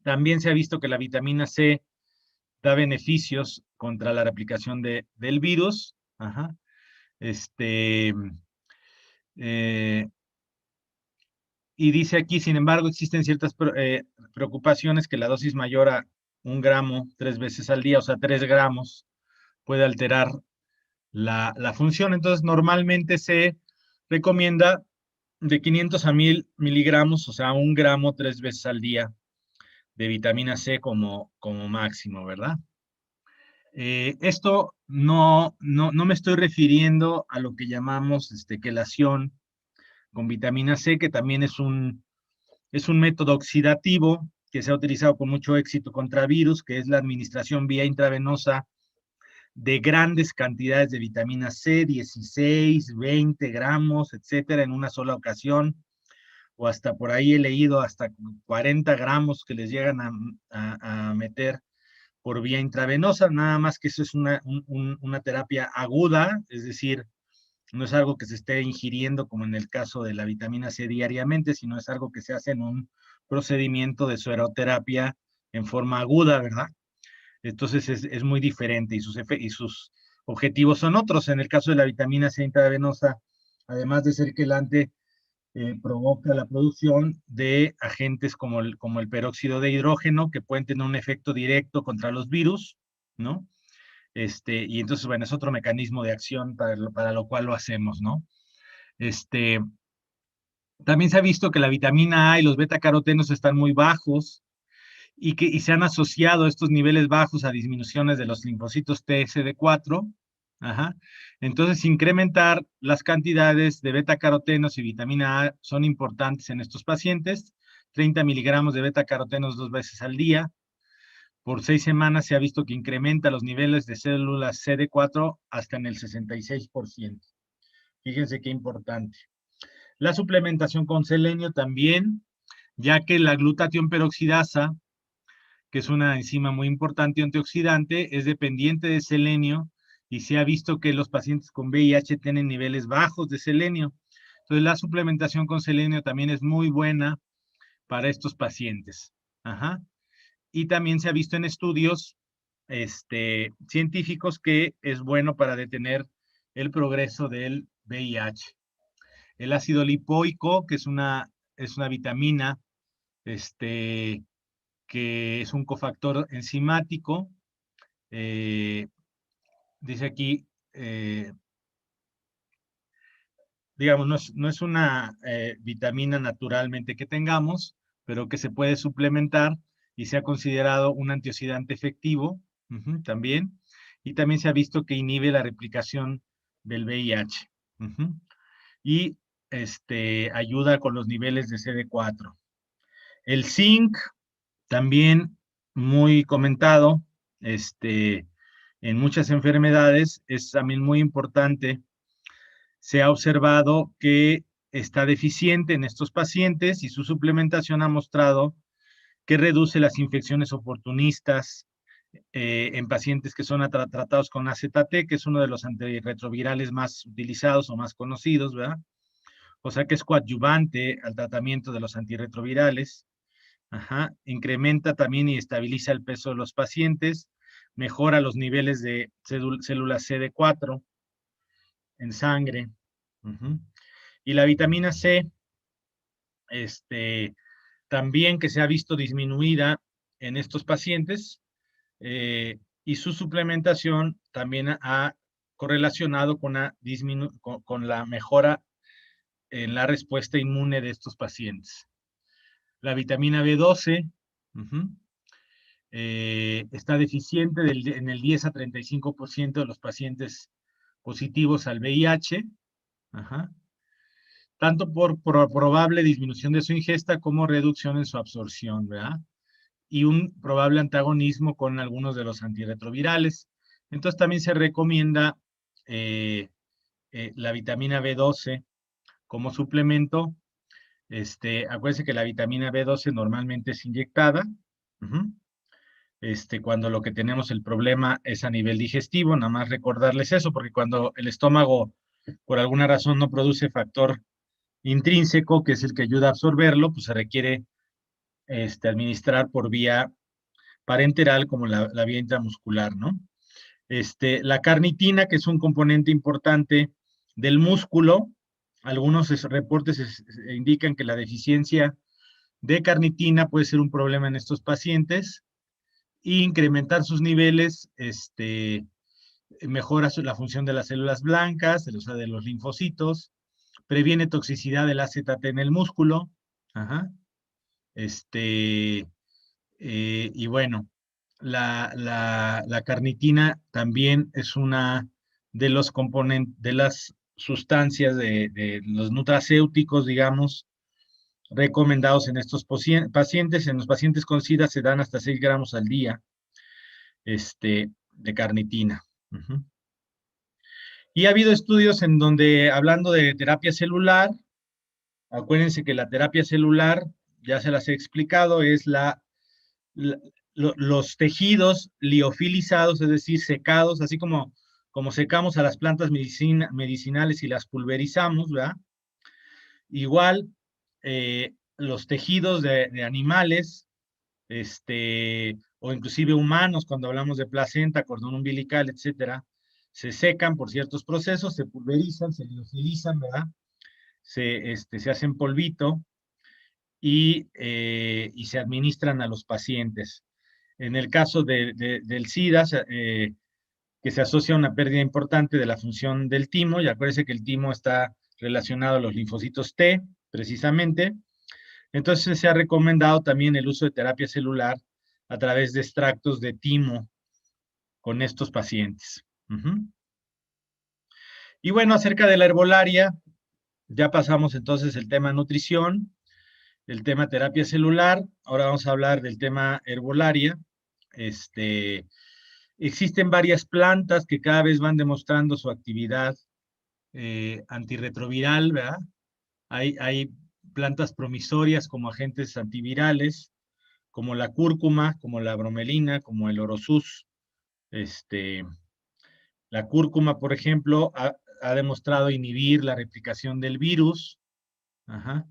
También se ha visto que la vitamina C da beneficios contra la replicación del virus. Y dice aquí, sin embargo, existen ciertas preocupaciones, que la dosis mayor a 1 gramo 3 veces al día, o sea, 3 gramos, puede alterar la función. Entonces, normalmente se recomienda de 500 a 1000 miligramos, o sea, 1 gramo 3 veces al día de vitamina C como máximo, ¿verdad? Esto no me estoy refiriendo a lo que llamamos quelación con vitamina C, que también es un método oxidativo que se ha utilizado con mucho éxito contra virus, que es la administración vía intravenosa de grandes cantidades de vitamina C, 16, 20 gramos, etcétera, en una sola ocasión, o hasta por ahí he leído hasta 40 gramos que les llegan a meter por vía intravenosa. Nada más que eso es una terapia aguda, es decir, no es algo que se esté ingiriendo como en el caso de la vitamina C diariamente, sino es algo que se hace en un procedimiento de sueroterapia en forma aguda, ¿verdad? Entonces es muy diferente, y sus objetivos son otros. En el caso de la vitamina C intravenosa, además de ser quelante, provoca la producción de agentes como el peróxido de hidrógeno, que pueden tener un efecto directo contra los virus, ¿no? Y entonces, bueno, es otro mecanismo de acción para lo cual lo hacemos, ¿no? También se ha visto que la vitamina A y los betacarotenos están muy bajos, y se han asociado estos niveles bajos a disminuciones de los linfocitos TSD4. Ajá. Entonces, incrementar las cantidades de beta-carotenos y vitamina A son importantes en estos pacientes. 30 miligramos de beta-carotenos 2 veces al día. Por 6 semanas se ha visto que incrementa los niveles de células CD4 hasta en el 66%. Fíjense qué importante. La suplementación con selenio también, ya que la glutatión peroxidasa, que es una enzima muy importante antioxidante, es dependiente de selenio y se ha visto que los pacientes con VIH tienen niveles bajos de selenio. Entonces, la suplementación con selenio también es muy buena para estos pacientes. Ajá. Y también se ha visto en estudios científicos que es bueno para detener el progreso del VIH. El ácido lipoico, que es una vitamina, que es un cofactor enzimático. Dice aquí, digamos, no es una vitamina naturalmente que tengamos, pero que se puede suplementar y se ha considerado un antioxidante efectivo también. Y también se ha visto que inhibe la replicación del VIH. Y ayuda con los niveles de CD4. El zinc, también muy comentado, en muchas enfermedades, es también muy importante. Se ha observado que está deficiente en estos pacientes y su suplementación ha mostrado que reduce las infecciones oportunistas en pacientes que son tratados con AZT, que es uno de los antirretrovirales más utilizados o más conocidos, ¿verdad? O sea que es coadyuvante al tratamiento de los antirretrovirales. Ajá. Incrementa también y estabiliza el peso de los pacientes, mejora los niveles de células CD4 en sangre. Y la vitamina C, también que se ha visto disminuida en estos pacientes, y su suplementación también ha correlacionado con la mejora en la respuesta inmune de estos pacientes. La vitamina B12 está deficiente en el 10 a 35% de los pacientes positivos al VIH, tanto por probable disminución de su ingesta como reducción en su absorción, ¿verdad? Y un probable antagonismo con algunos de los antirretrovirales. Entonces también se recomienda la vitamina B12 como suplemento. Acuérdense que la vitamina B12 normalmente es inyectada, cuando lo que tenemos el problema es a nivel digestivo, nada más recordarles eso, porque cuando el estómago por alguna razón no produce factor intrínseco, que es el que ayuda a absorberlo, pues se requiere administrar por vía parenteral como la vía intramuscular, ¿no? La carnitina, que es un componente importante del músculo, algunos reportes indican que la deficiencia de carnitina puede ser un problema en estos pacientes, e incrementar sus niveles mejora la función de las células blancas, de los linfocitos, previene toxicidad del AZT en el músculo, y bueno, la carnitina también es una de los componentes, de las sustancias de los nutracéuticos, digamos, recomendados en estos pacientes. En los pacientes con SIDA se dan hasta 6 gramos al día de carnitina. Y ha habido estudios en donde, hablando de terapia celular, acuérdense que la terapia celular, ya se las he explicado, es los tejidos liofilizados, es decir, secados, así como secamos a las plantas medicinales y las pulverizamos, ¿verdad? Igual, los tejidos de animales, o inclusive humanos, cuando hablamos de placenta, cordón umbilical, etcétera, se secan por ciertos procesos, se pulverizan, se liofilizan, ¿verdad? Se hacen polvito y se administran a los pacientes. En el caso del SIDA, que se asocia a una pérdida importante de la función del timo, y acuérdense que el timo está relacionado a los linfocitos T, precisamente. Entonces se ha recomendado también el uso de terapia celular a través de extractos de timo con estos pacientes. Y bueno, acerca de la herbolaria, ya pasamos entonces el tema nutrición, el tema terapia celular, ahora vamos a hablar del tema herbolaria. Existen varias plantas que cada vez van demostrando su actividad antirretroviral, ¿verdad? Hay plantas promisorias como agentes antivirales, como la cúrcuma, como la bromelina, como el orosus. La cúrcuma, por ejemplo, ha demostrado inhibir la replicación del virus. Ajá.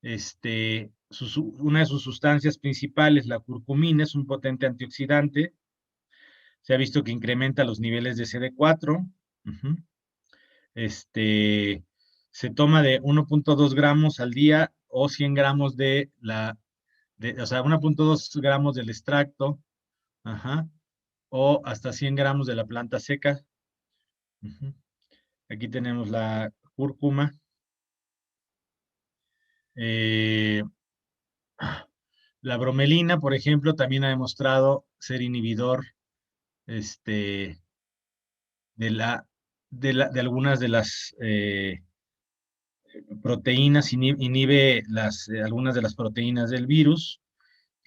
Una de sus sustancias principales, la curcumina, es un potente antioxidante. Se ha visto que incrementa los niveles de CD4. Se toma de 1.2 gramos al día o 100 gramos o sea, 1.2 gramos del extracto, o hasta 100 gramos de la planta seca. Aquí tenemos la cúrcuma. La bromelina, por ejemplo, también ha demostrado ser inhibidor de algunas de las proteínas, inhibe algunas de las proteínas del virus,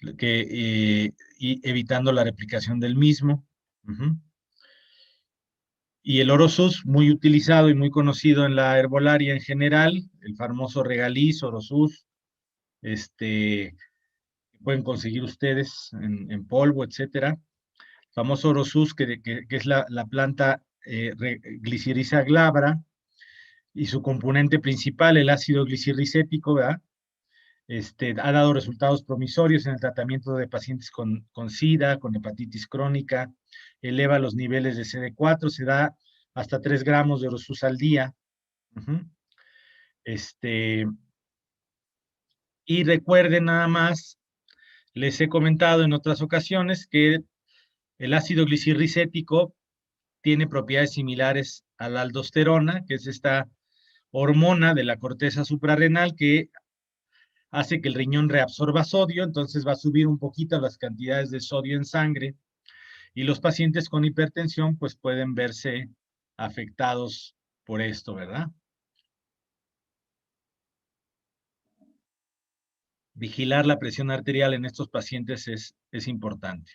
y evitando la replicación del mismo. Y el orosus, muy utilizado y muy conocido en la herbolaria en general, el famoso regaliz, orosus, pueden conseguir ustedes en polvo, etcétera. Famoso orosus, que es la planta Glycyrrhiza glabra, y su componente principal, el ácido glicirricético, ¿verdad? Ha dado resultados promisorios en el tratamiento de pacientes con SIDA, con hepatitis crónica, eleva los niveles de CD4, se da hasta 3 gramos de orosus al día. Y recuerden nada más, les he comentado en otras ocasiones que el ácido glicirricético tiene propiedades similares a la aldosterona, que es esta hormona de la corteza suprarrenal que hace que el riñón reabsorba sodio, entonces va a subir un poquito las cantidades de sodio en sangre, y los pacientes con hipertensión pues pueden verse afectados por esto, ¿verdad? Vigilar la presión arterial en estos pacientes es importante.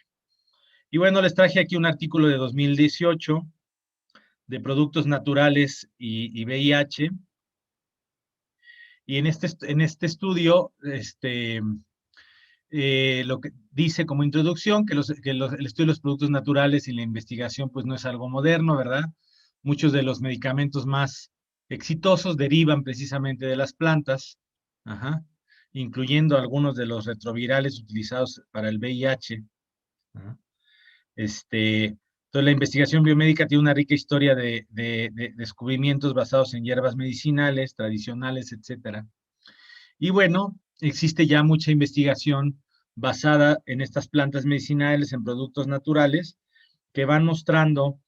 Y bueno, les traje aquí un artículo de 2018 de productos naturales y VIH. Y en este estudio, lo que dice como introducción, que el estudio de los productos naturales y la investigación pues no es algo moderno, ¿verdad? Muchos de los medicamentos más exitosos derivan precisamente de las plantas, incluyendo algunos de los retrovirales utilizados para el VIH. Entonces, la investigación biomédica tiene una rica historia de descubrimientos basados en hierbas medicinales, tradicionales, etcétera. Y bueno, existe ya mucha investigación basada en estas plantas medicinales, en productos naturales, que van mostrando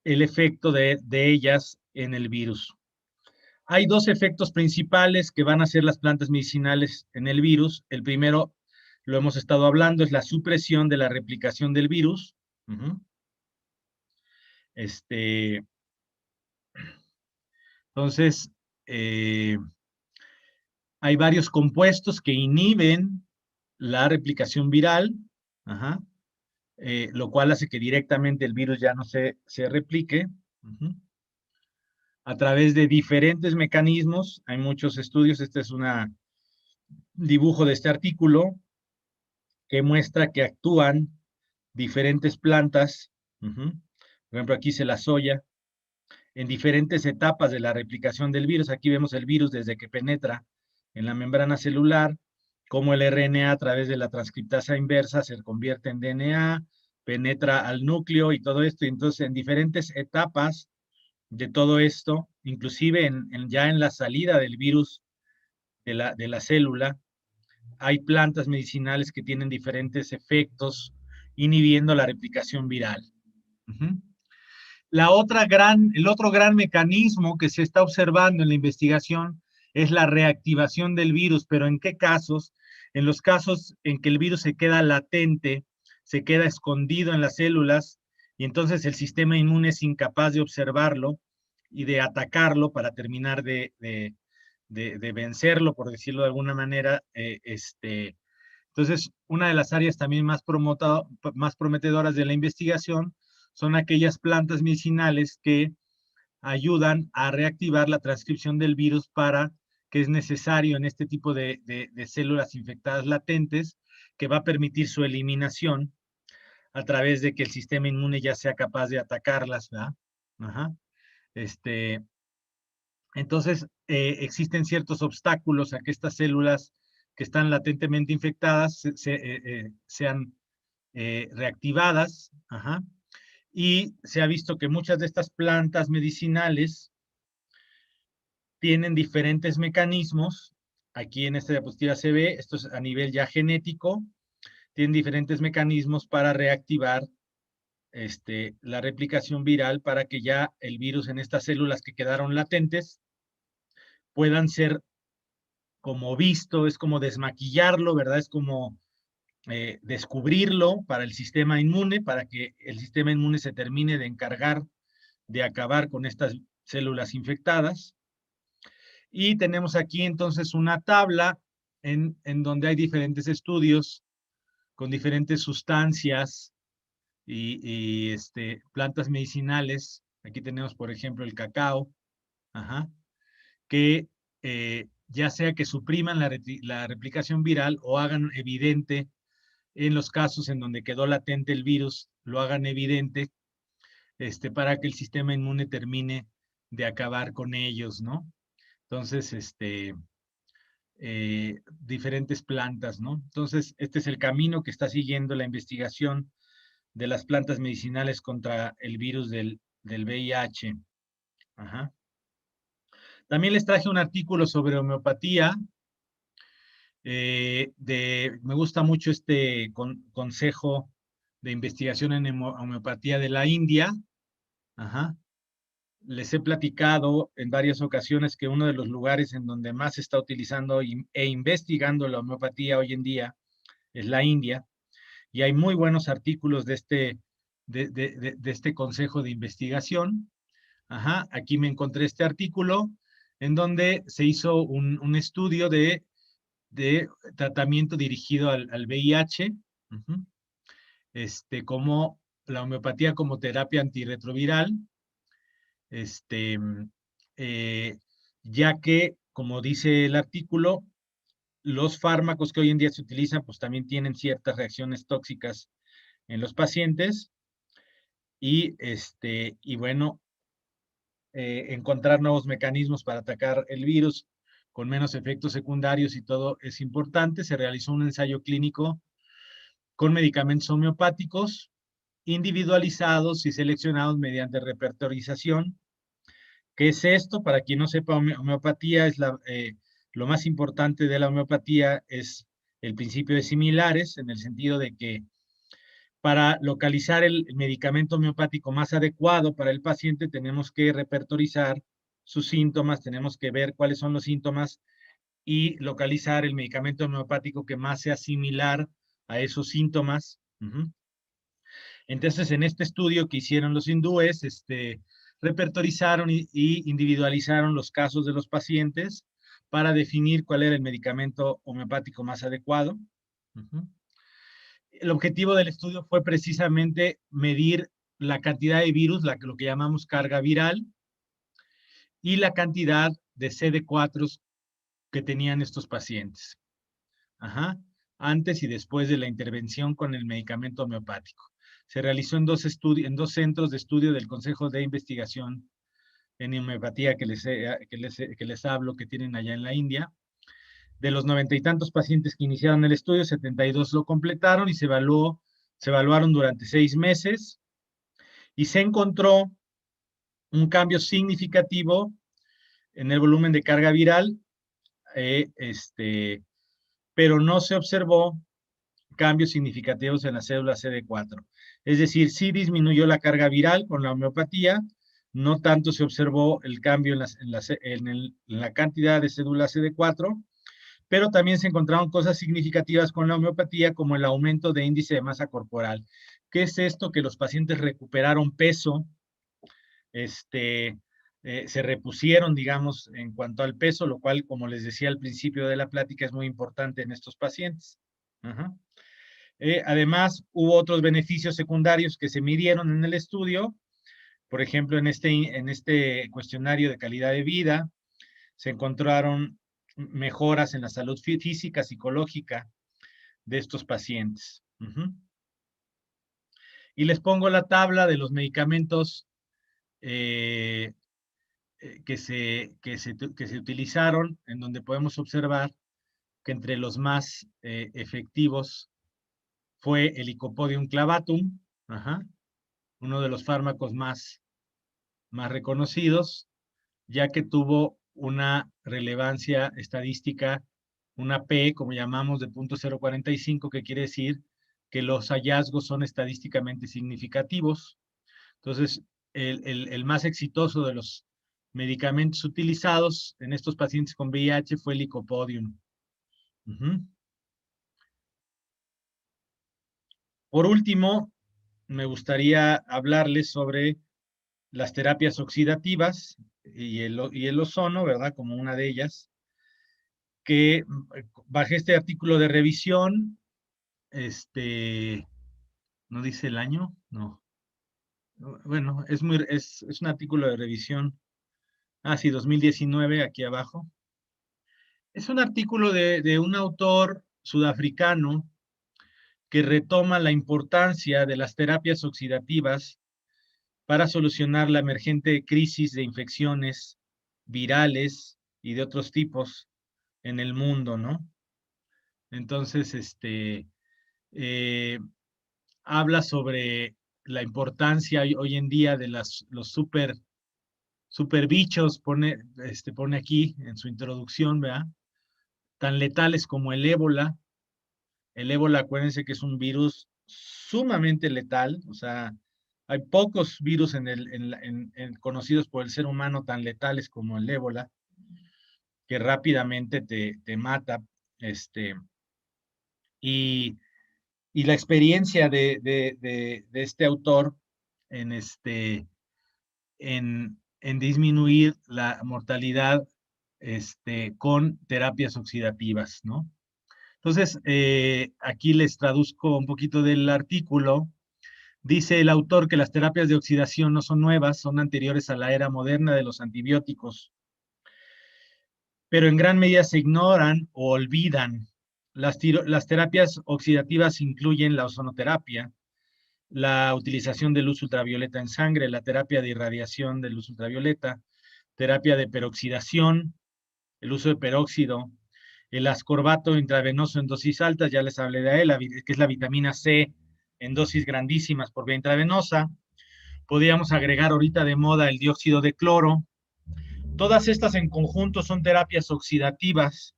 el efecto de ellas en el virus. Hay dos efectos principales que van a hacer las plantas medicinales en el virus. El primero, lo hemos estado hablando, es la supresión de la replicación del virus. Entonces, hay varios compuestos que inhiben la replicación viral, lo cual hace que directamente el virus ya no se replique. A través de diferentes mecanismos, hay muchos estudios, este es un dibujo de este artículo, que muestra que actúan diferentes plantas, por ejemplo aquí se la soya, en diferentes etapas de la replicación del virus. Aquí vemos el virus desde que penetra en la membrana celular, cómo el RNA a través de la transcriptasa inversa se convierte en DNA, penetra al núcleo y todo esto. Y entonces en diferentes etapas de todo esto, inclusive ya en la salida del virus de la célula, hay plantas medicinales que tienen diferentes efectos inhibiendo la replicación viral. El otro gran mecanismo que se está observando en la investigación es la reactivación del virus, pero ¿en qué casos? En los casos en que el virus se queda latente, se queda escondido en las células, y entonces el sistema inmune es incapaz de observarlo y de atacarlo para terminar de vencerlo, por decirlo de alguna manera. Entonces, una de las áreas también más prometedoras de la investigación son aquellas plantas medicinales que ayudan a reactivar la transcripción del virus que es necesario en este tipo de células infectadas latentes, que va a permitir su eliminación a través de que el sistema inmune ya sea capaz de atacarlas, ¿verdad? Ajá. Entonces, existen ciertos obstáculos a que estas células que están latentemente infectadas sean reactivadas. Ajá. Y se ha visto que muchas de estas plantas medicinales tienen diferentes mecanismos. Aquí en esta diapositiva se ve, esto es a nivel ya genético, tienen diferentes mecanismos para reactivar la replicación viral, para que ya el virus en estas células que quedaron latentes puedan ser como visto, es como desmaquillarlo, ¿verdad? Es como descubrirlo para el sistema inmune, para que el sistema inmune se termine de encargar de acabar con estas células infectadas. Y tenemos aquí entonces una tabla en donde hay diferentes estudios con diferentes sustancias y plantas medicinales. Aquí tenemos, por ejemplo, el cacao, que ya sea que supriman la replicación viral o hagan evidente, en los casos en donde quedó latente el virus, lo hagan evidente, para que el sistema inmune termine de acabar con ellos, ¿no? Entonces, diferentes plantas, ¿no? Entonces, este es el camino que está siguiendo la investigación de las plantas medicinales contra el virus del VIH. Ajá. También les traje un artículo sobre homeopatía. Me gusta mucho este consejo de investigación en homeopatía de la India. Ajá. Les he platicado en varias ocasiones que uno de los lugares en donde más se está utilizando e investigando la homeopatía hoy en día es la India, y hay muy buenos artículos de este consejo de investigación. Ajá. Aquí me encontré este artículo en donde se hizo un estudio de tratamiento dirigido al VIH, como la homeopatía como terapia antirretroviral, ya que, como dice el artículo, los fármacos que hoy en día se utilizan, pues también tienen ciertas reacciones tóxicas en los pacientes, y bueno, encontrar nuevos mecanismos para atacar el virus con menos efectos secundarios y todo es importante. Se realizó un ensayo clínico con medicamentos homeopáticos individualizados y seleccionados mediante repertorización. ¿Qué es esto? Para quien no sepa, homeopatía es lo más importante de la homeopatía es el principio de similares, en el sentido de que para localizar el medicamento homeopático más adecuado para el paciente, tenemos que repertorizar sus síntomas, tenemos que ver cuáles son los síntomas y localizar el medicamento homeopático que más sea similar a esos síntomas. Entonces, en este estudio que hicieron los hindúes, repertorizaron y individualizaron los casos de los pacientes para definir cuál era el medicamento homeopático más adecuado. El objetivo del estudio fue precisamente medir la cantidad de virus, lo que llamamos carga viral, y la cantidad de CD4 que tenían estos pacientes. Antes y después de la intervención con el medicamento homeopático. Se realizó en dos centros de estudio del Consejo de Investigación en Homeopatía que les hablo, que tienen allá en la India. De los 90 y tantos pacientes que iniciaron el estudio, 72 lo completaron y se evaluaron durante 6 meses, y se encontró un cambio significativo en el volumen de carga viral, pero no se observó cambios significativos en las células CD4. Es decir, sí disminuyó la carga viral con la homeopatía, no tanto se observó el cambio en la cantidad de células CD4, pero también se encontraron cosas significativas con la homeopatía, como el aumento de índice de masa corporal. ¿Qué es esto? Que los pacientes recuperaron peso, se repusieron, digamos, en cuanto al peso, lo cual, como les decía al principio de la plática, es muy importante en estos pacientes. Ajá. Además, hubo otros beneficios secundarios que se midieron en el estudio. Por ejemplo, en este cuestionario de calidad de vida, se encontraron mejoras en la salud física, psicológica de estos pacientes. Y les pongo la tabla de los medicamentos que se utilizaron, en donde podemos observar que entre los más efectivos fue el Lycopodium clavatum, uno de los fármacos más reconocidos, ya que tuvo una relevancia estadística, una P, como llamamos, de 0.045, que quiere decir que los hallazgos son estadísticamente significativos. Entonces, el más exitoso de los medicamentos utilizados en estos pacientes con VIH fue el Lycopodium. Por último, me gustaría hablarles sobre las terapias oxidativas y el ozono, ¿verdad? Como una de ellas, que bajé este artículo de revisión, ¿no dice el año? No. Bueno, es un artículo de revisión. Sí, 2019, aquí abajo. Es un artículo de un autor sudafricano que retoma la importancia de las terapias oxidativas para solucionar la emergente crisis de infecciones virales y de otros tipos en el mundo, ¿no? Entonces, habla sobre la importancia hoy en día de los super bichos, pone aquí en su introducción, ¿verdad? Tan letales como el ébola. El ébola, acuérdense que es un virus sumamente letal, o sea, hay pocos virus conocidos por el ser humano tan letales como el ébola, que rápidamente te mata, y la experiencia de este autor en, en disminuir la mortalidad con terapias oxidativas, ¿no? Entonces, aquí les traduzco un poquito del artículo. Dice el autor que las terapias de oxidación no son nuevas, son anteriores a la era moderna de los antibióticos, pero en gran medida se ignoran o olvidan. Las terapias oxidativas incluyen la ozonoterapia, la utilización de luz ultravioleta en sangre, la terapia de irradiación de luz ultravioleta, terapia de peroxidación, el uso de peróxido, el ascorbato intravenoso en dosis altas, ya les hablé de él, que es la vitamina C en dosis grandísimas por vía intravenosa. Podríamos agregar ahorita de moda el dióxido de cloro. Todas estas en conjunto son terapias oxidativas.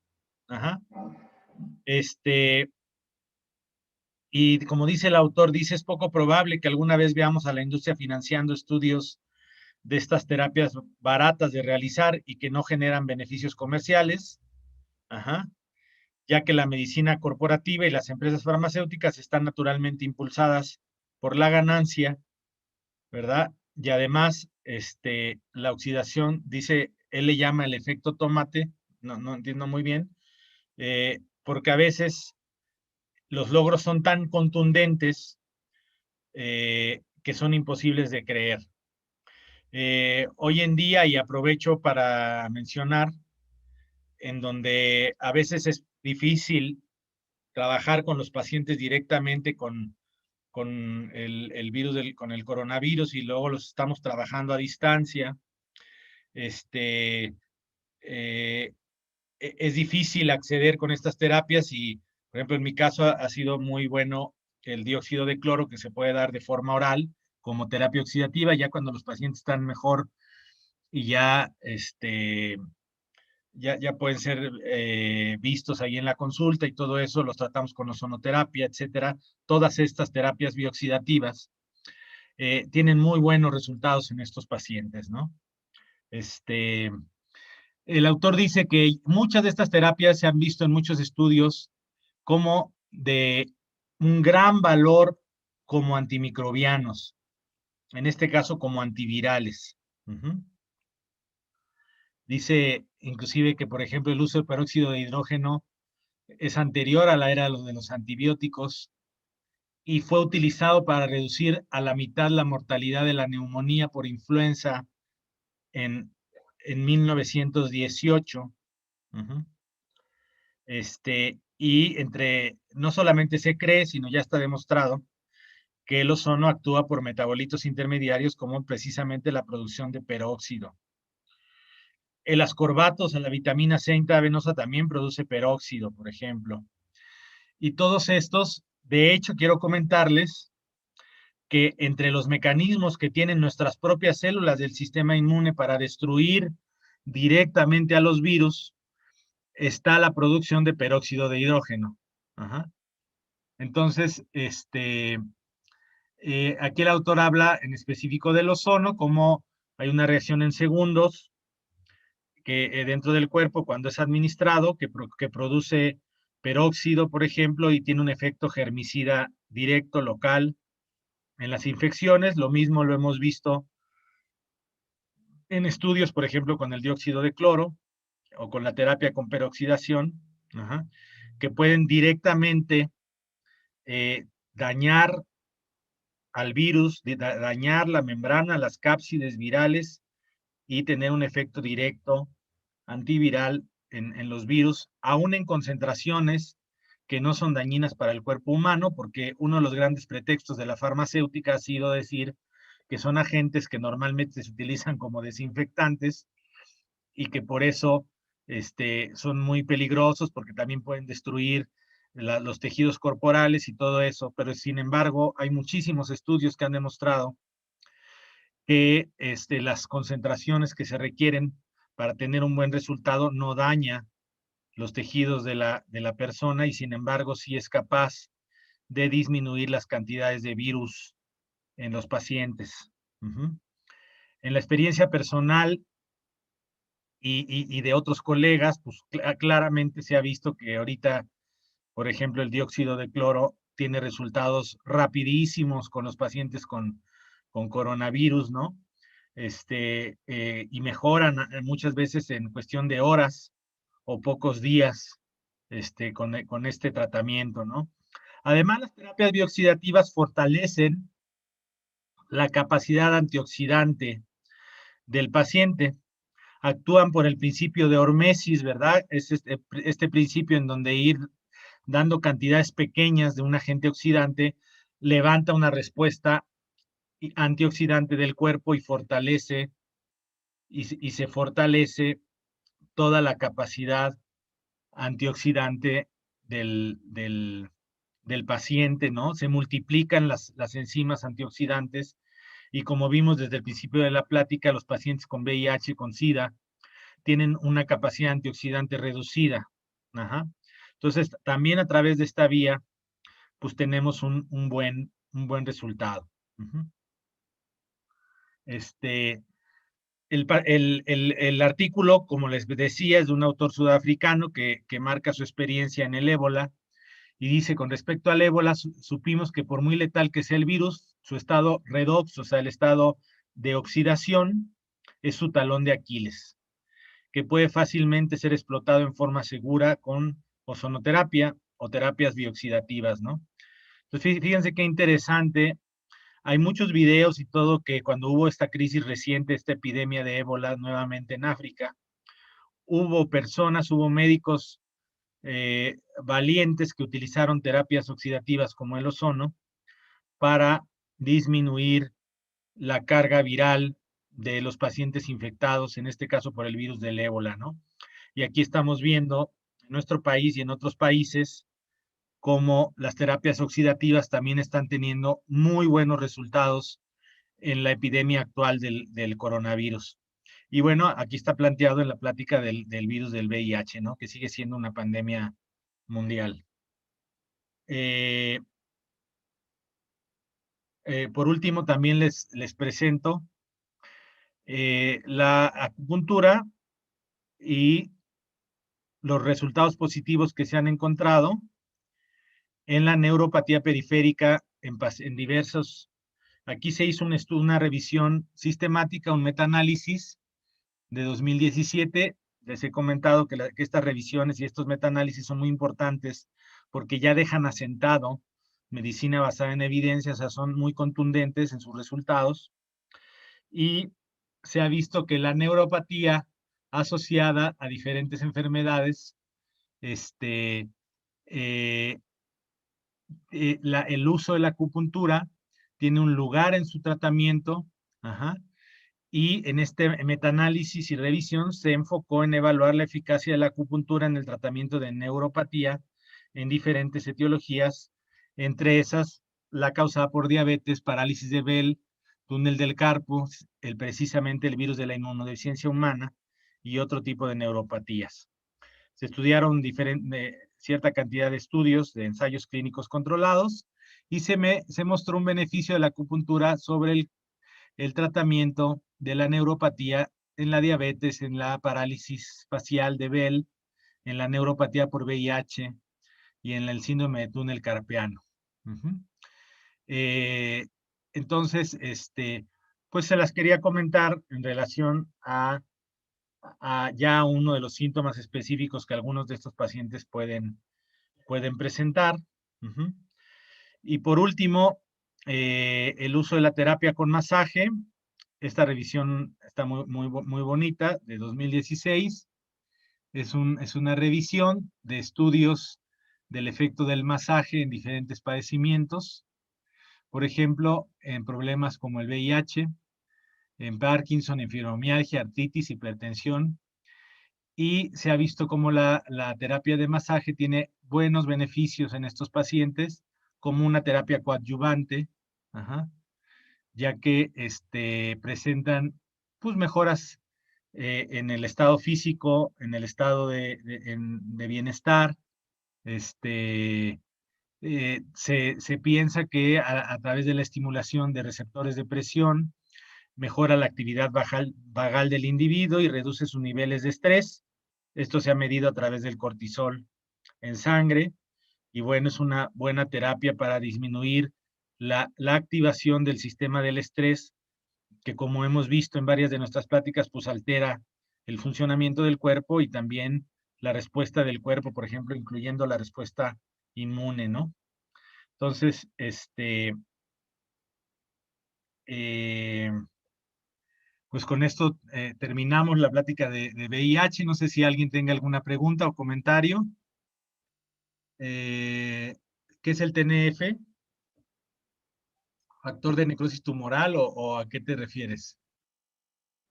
Y como dice el autor, dice, es poco probable que alguna vez veamos a la industria financiando estudios de estas terapias baratas de realizar y que no generan beneficios comerciales, ya que la medicina corporativa y las empresas farmacéuticas están naturalmente impulsadas por la ganancia, ¿verdad? Y además, la oxidación, dice, él le llama el efecto tomate, no entiendo muy bien, porque a veces los logros son tan contundentes que son imposibles de creer. Hoy en día, y aprovecho para mencionar, en donde a veces es difícil trabajar con los pacientes directamente con el virus, con el coronavirus, y luego los estamos trabajando a distancia. Es difícil acceder con estas terapias y, por ejemplo, en mi caso ha sido muy bueno el dióxido de cloro, que se puede dar de forma oral como terapia oxidativa, ya cuando los pacientes están mejor y ya pueden ser vistos ahí en la consulta, y todo eso los tratamos con ozonoterapia, etcétera. Todas estas terapias bioxidativas tienen muy buenos resultados en estos pacientes, ¿no? El autor dice que muchas de estas terapias se han visto en muchos estudios como de un gran valor como antimicrobianos, en este caso como antivirales. Dice inclusive que, por ejemplo, el uso del peróxido de hidrógeno es anterior a la era de los antibióticos y fue utilizado para reducir a la mitad la mortalidad de la neumonía por influenza en, en 1918. Y no solamente se cree, sino ya está demostrado que el ozono actúa por metabolitos intermediarios como precisamente la producción de peróxido. El ascorbato, o sea, la vitamina C intravenosa también produce peróxido, por ejemplo. Y todos estos, de hecho, quiero comentarles que entre los mecanismos que tienen nuestras propias células del sistema inmune para destruir directamente a los virus, está la producción de peróxido de hidrógeno. Entonces, aquí el autor habla en específico del ozono, como hay una reacción en segundos que dentro del cuerpo cuando es administrado, que produce peróxido, por ejemplo, y tiene un efecto germicida directo, local, en las infecciones. Lo mismo lo hemos visto en estudios, por ejemplo, con el dióxido de cloro o con la terapia con peroxidación, que pueden directamente dañar al virus, dañar la membrana, las cápsides virales y tener un efecto directo antiviral en los virus, aún en concentraciones que no son dañinas para el cuerpo humano, porque uno de los grandes pretextos de la farmacéutica ha sido decir que son agentes que normalmente se utilizan como desinfectantes y que por eso son muy peligrosos porque también pueden destruir los tejidos corporales y todo eso, pero sin embargo hay muchísimos estudios que han demostrado que las concentraciones que se requieren para tener un buen resultado no daña los tejidos de la persona y sin embargo sí es capaz de disminuir las cantidades de virus en los pacientes. En la experiencia personal y de otros colegas, pues claramente se ha visto que ahorita, por ejemplo, el dióxido de cloro tiene resultados rapidísimos con los pacientes con coronavirus, ¿no? Y mejoran muchas veces en cuestión de horas o pocos días con este tratamiento, ¿no? Además, las terapias bioxidativas fortalecen la capacidad antioxidante del paciente. Actúan por el principio de hormesis, ¿verdad? Es este principio en donde ir dando cantidades pequeñas de un agente oxidante levanta una respuesta antioxidante del cuerpo y fortalece y se fortalece toda la capacidad antioxidante del paciente, ¿no? Se multiplican las enzimas antioxidantes y como vimos desde el principio de la plática, los pacientes con VIH, con SIDA, tienen una capacidad antioxidante reducida. Entonces, también a través de esta vía, pues tenemos un buen resultado. El artículo, como les decía, es de un autor sudafricano que marca su experiencia en el ébola y dice, con respecto al ébola, supimos que por muy letal que sea el virus, su estado redox, o sea, el estado de oxidación, es su talón de Aquiles, que puede fácilmente ser explotado en forma segura con ozonoterapia o terapias bioxidativas, ¿no? Entonces, fíjense qué interesante. Hay muchos videos y todo que cuando hubo esta crisis reciente, esta epidemia de ébola nuevamente en África, hubo médicos valientes que utilizaron terapias oxidativas como el ozono para disminuir la carga viral de los pacientes infectados, en este caso por el virus del ébola, ¿no? Y aquí estamos viendo en nuestro país y en otros países cómo las terapias oxidativas también están teniendo muy buenos resultados en la epidemia actual del coronavirus. Y bueno, aquí está planteado en la plática del virus del VIH, ¿no? Que sigue siendo una pandemia mundial. Por último, también les presento la acupuntura y los resultados positivos que se han encontrado en la neuropatía periférica en diversos. Aquí se hizo una revisión sistemática, un metaanálisis de 2017. Les he comentado que estas revisiones y estos metaanálisis son muy importantes porque ya dejan asentado medicina basada en evidencia, o sea, son muy contundentes en sus resultados. Y se ha visto que la neuropatía asociada a diferentes enfermedades, el uso de la acupuntura tiene un lugar en su tratamiento, y en este metaanálisis y revisión se enfocó en evaluar la eficacia de la acupuntura en el tratamiento de neuropatía en diferentes etiologías, entre esas la causada por diabetes, parálisis de Bell, túnel del carpo, precisamente el virus de la inmunodeficiencia humana y otro tipo de neuropatías. Se estudiaron cierta cantidad de estudios de ensayos clínicos controlados y se mostró un beneficio de la acupuntura sobre el tratamiento de la neuropatía en la diabetes, en la parálisis facial de Bell, en la neuropatía por VIH y en el síndrome de túnel carpiano. Entonces, pues se las quería comentar en relación a ya uno de los síntomas específicos que algunos de estos pacientes pueden presentar. Y por último, el uso de la terapia con masaje. Esta revisión está muy bonita, de 2016. Es una revisión de estudios del efecto del masaje en diferentes padecimientos. Por ejemplo, en problemas como el VIH, en Parkinson, en fibromialgia, artritis, hipertensión. Y se ha visto cómo la terapia de masaje tiene buenos beneficios en estos pacientes, como una terapia coadyuvante, ya que presentan pues, mejoras en el estado físico, en el estado de bienestar. Se piensa que a través de la estimulación de receptores de presión mejora la actividad vagal del individuo y reduce sus niveles de estrés. Esto se ha medido a través del cortisol en sangre y bueno, es una buena terapia para disminuir la activación del sistema del estrés, que como hemos visto en varias de nuestras pláticas, pues altera el funcionamiento del cuerpo y también la respuesta del cuerpo, por ejemplo, incluyendo la respuesta inmune, ¿no? Entonces, pues con esto terminamos la plática de VIH. No sé si alguien tenga alguna pregunta o comentario. ¿Qué es el TNF? ¿Factor de necrosis tumoral o a qué te refieres,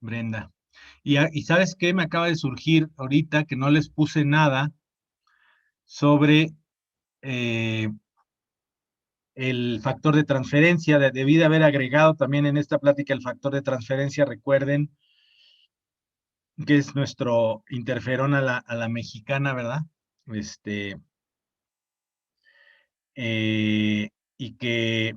Brenda? Y ¿sabes qué? Me acaba de surgir ahorita que no les puse nada sobre el factor de transferencia. Debí de haber agregado también en esta plática el factor de transferencia. Recuerden que es nuestro interferón a la mexicana, ¿verdad? Y que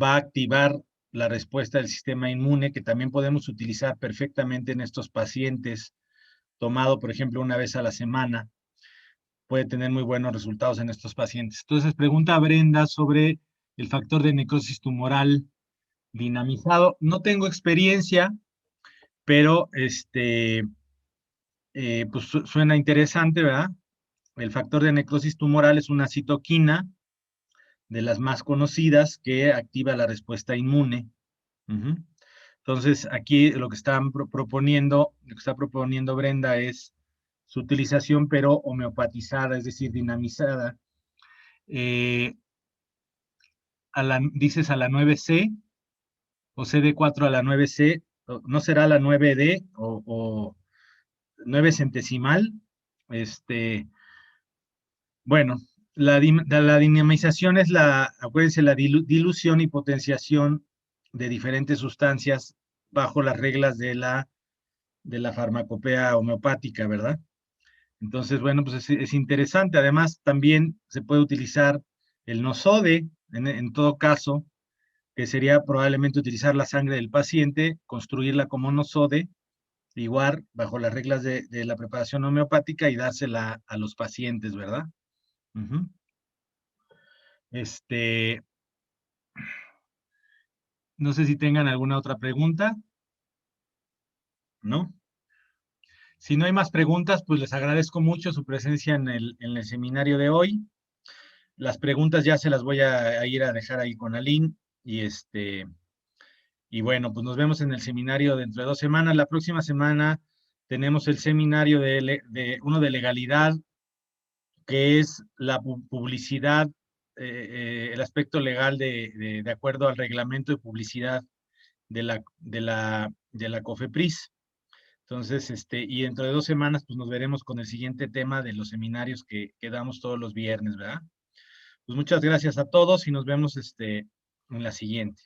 va a activar la respuesta del sistema inmune, que también podemos utilizar perfectamente en estos pacientes, tomado, por ejemplo, una vez a la semana. Puede tener muy buenos resultados en estos pacientes. Entonces, pregunta a Brenda sobre el factor de necrosis tumoral dinamizado. No tengo experiencia, pero pues suena interesante, ¿verdad? El factor de necrosis tumoral es una citoquina de las más conocidas que activa la respuesta inmune. Entonces, aquí lo que está proponiendo Brenda es su utilización, pero homeopatizada, es decir, dinamizada. Dices a la 9C o CD4 a la 9C, ¿no será la 9D o 9 centesimal? Bueno, la dinamización es acuérdense, la dilución y potenciación de diferentes sustancias bajo las reglas de la farmacopea homeopática, ¿verdad? Entonces, bueno, pues es interesante. Además, también se puede utilizar el nosode, en todo caso, que sería probablemente utilizar la sangre del paciente, construirla como nosode, igual bajo las reglas de la preparación homeopática y dársela a los pacientes, ¿verdad? Ujú. No sé si tengan alguna otra pregunta, ¿no? Si no hay más preguntas, pues les agradezco mucho su presencia en el seminario de hoy. Las preguntas ya se las voy a ir a dejar ahí con Aline y bueno, pues nos vemos en el seminario dentro de 2 semanas. La próxima semana tenemos el seminario uno de legalidad, que es la publicidad, el aspecto legal de acuerdo al reglamento de publicidad de la COFEPRIS. Entonces, y dentro de 2 semanas, pues nos veremos con el siguiente tema de los seminarios que damos todos los viernes, ¿verdad? Pues muchas gracias a todos y nos vemos en la siguiente.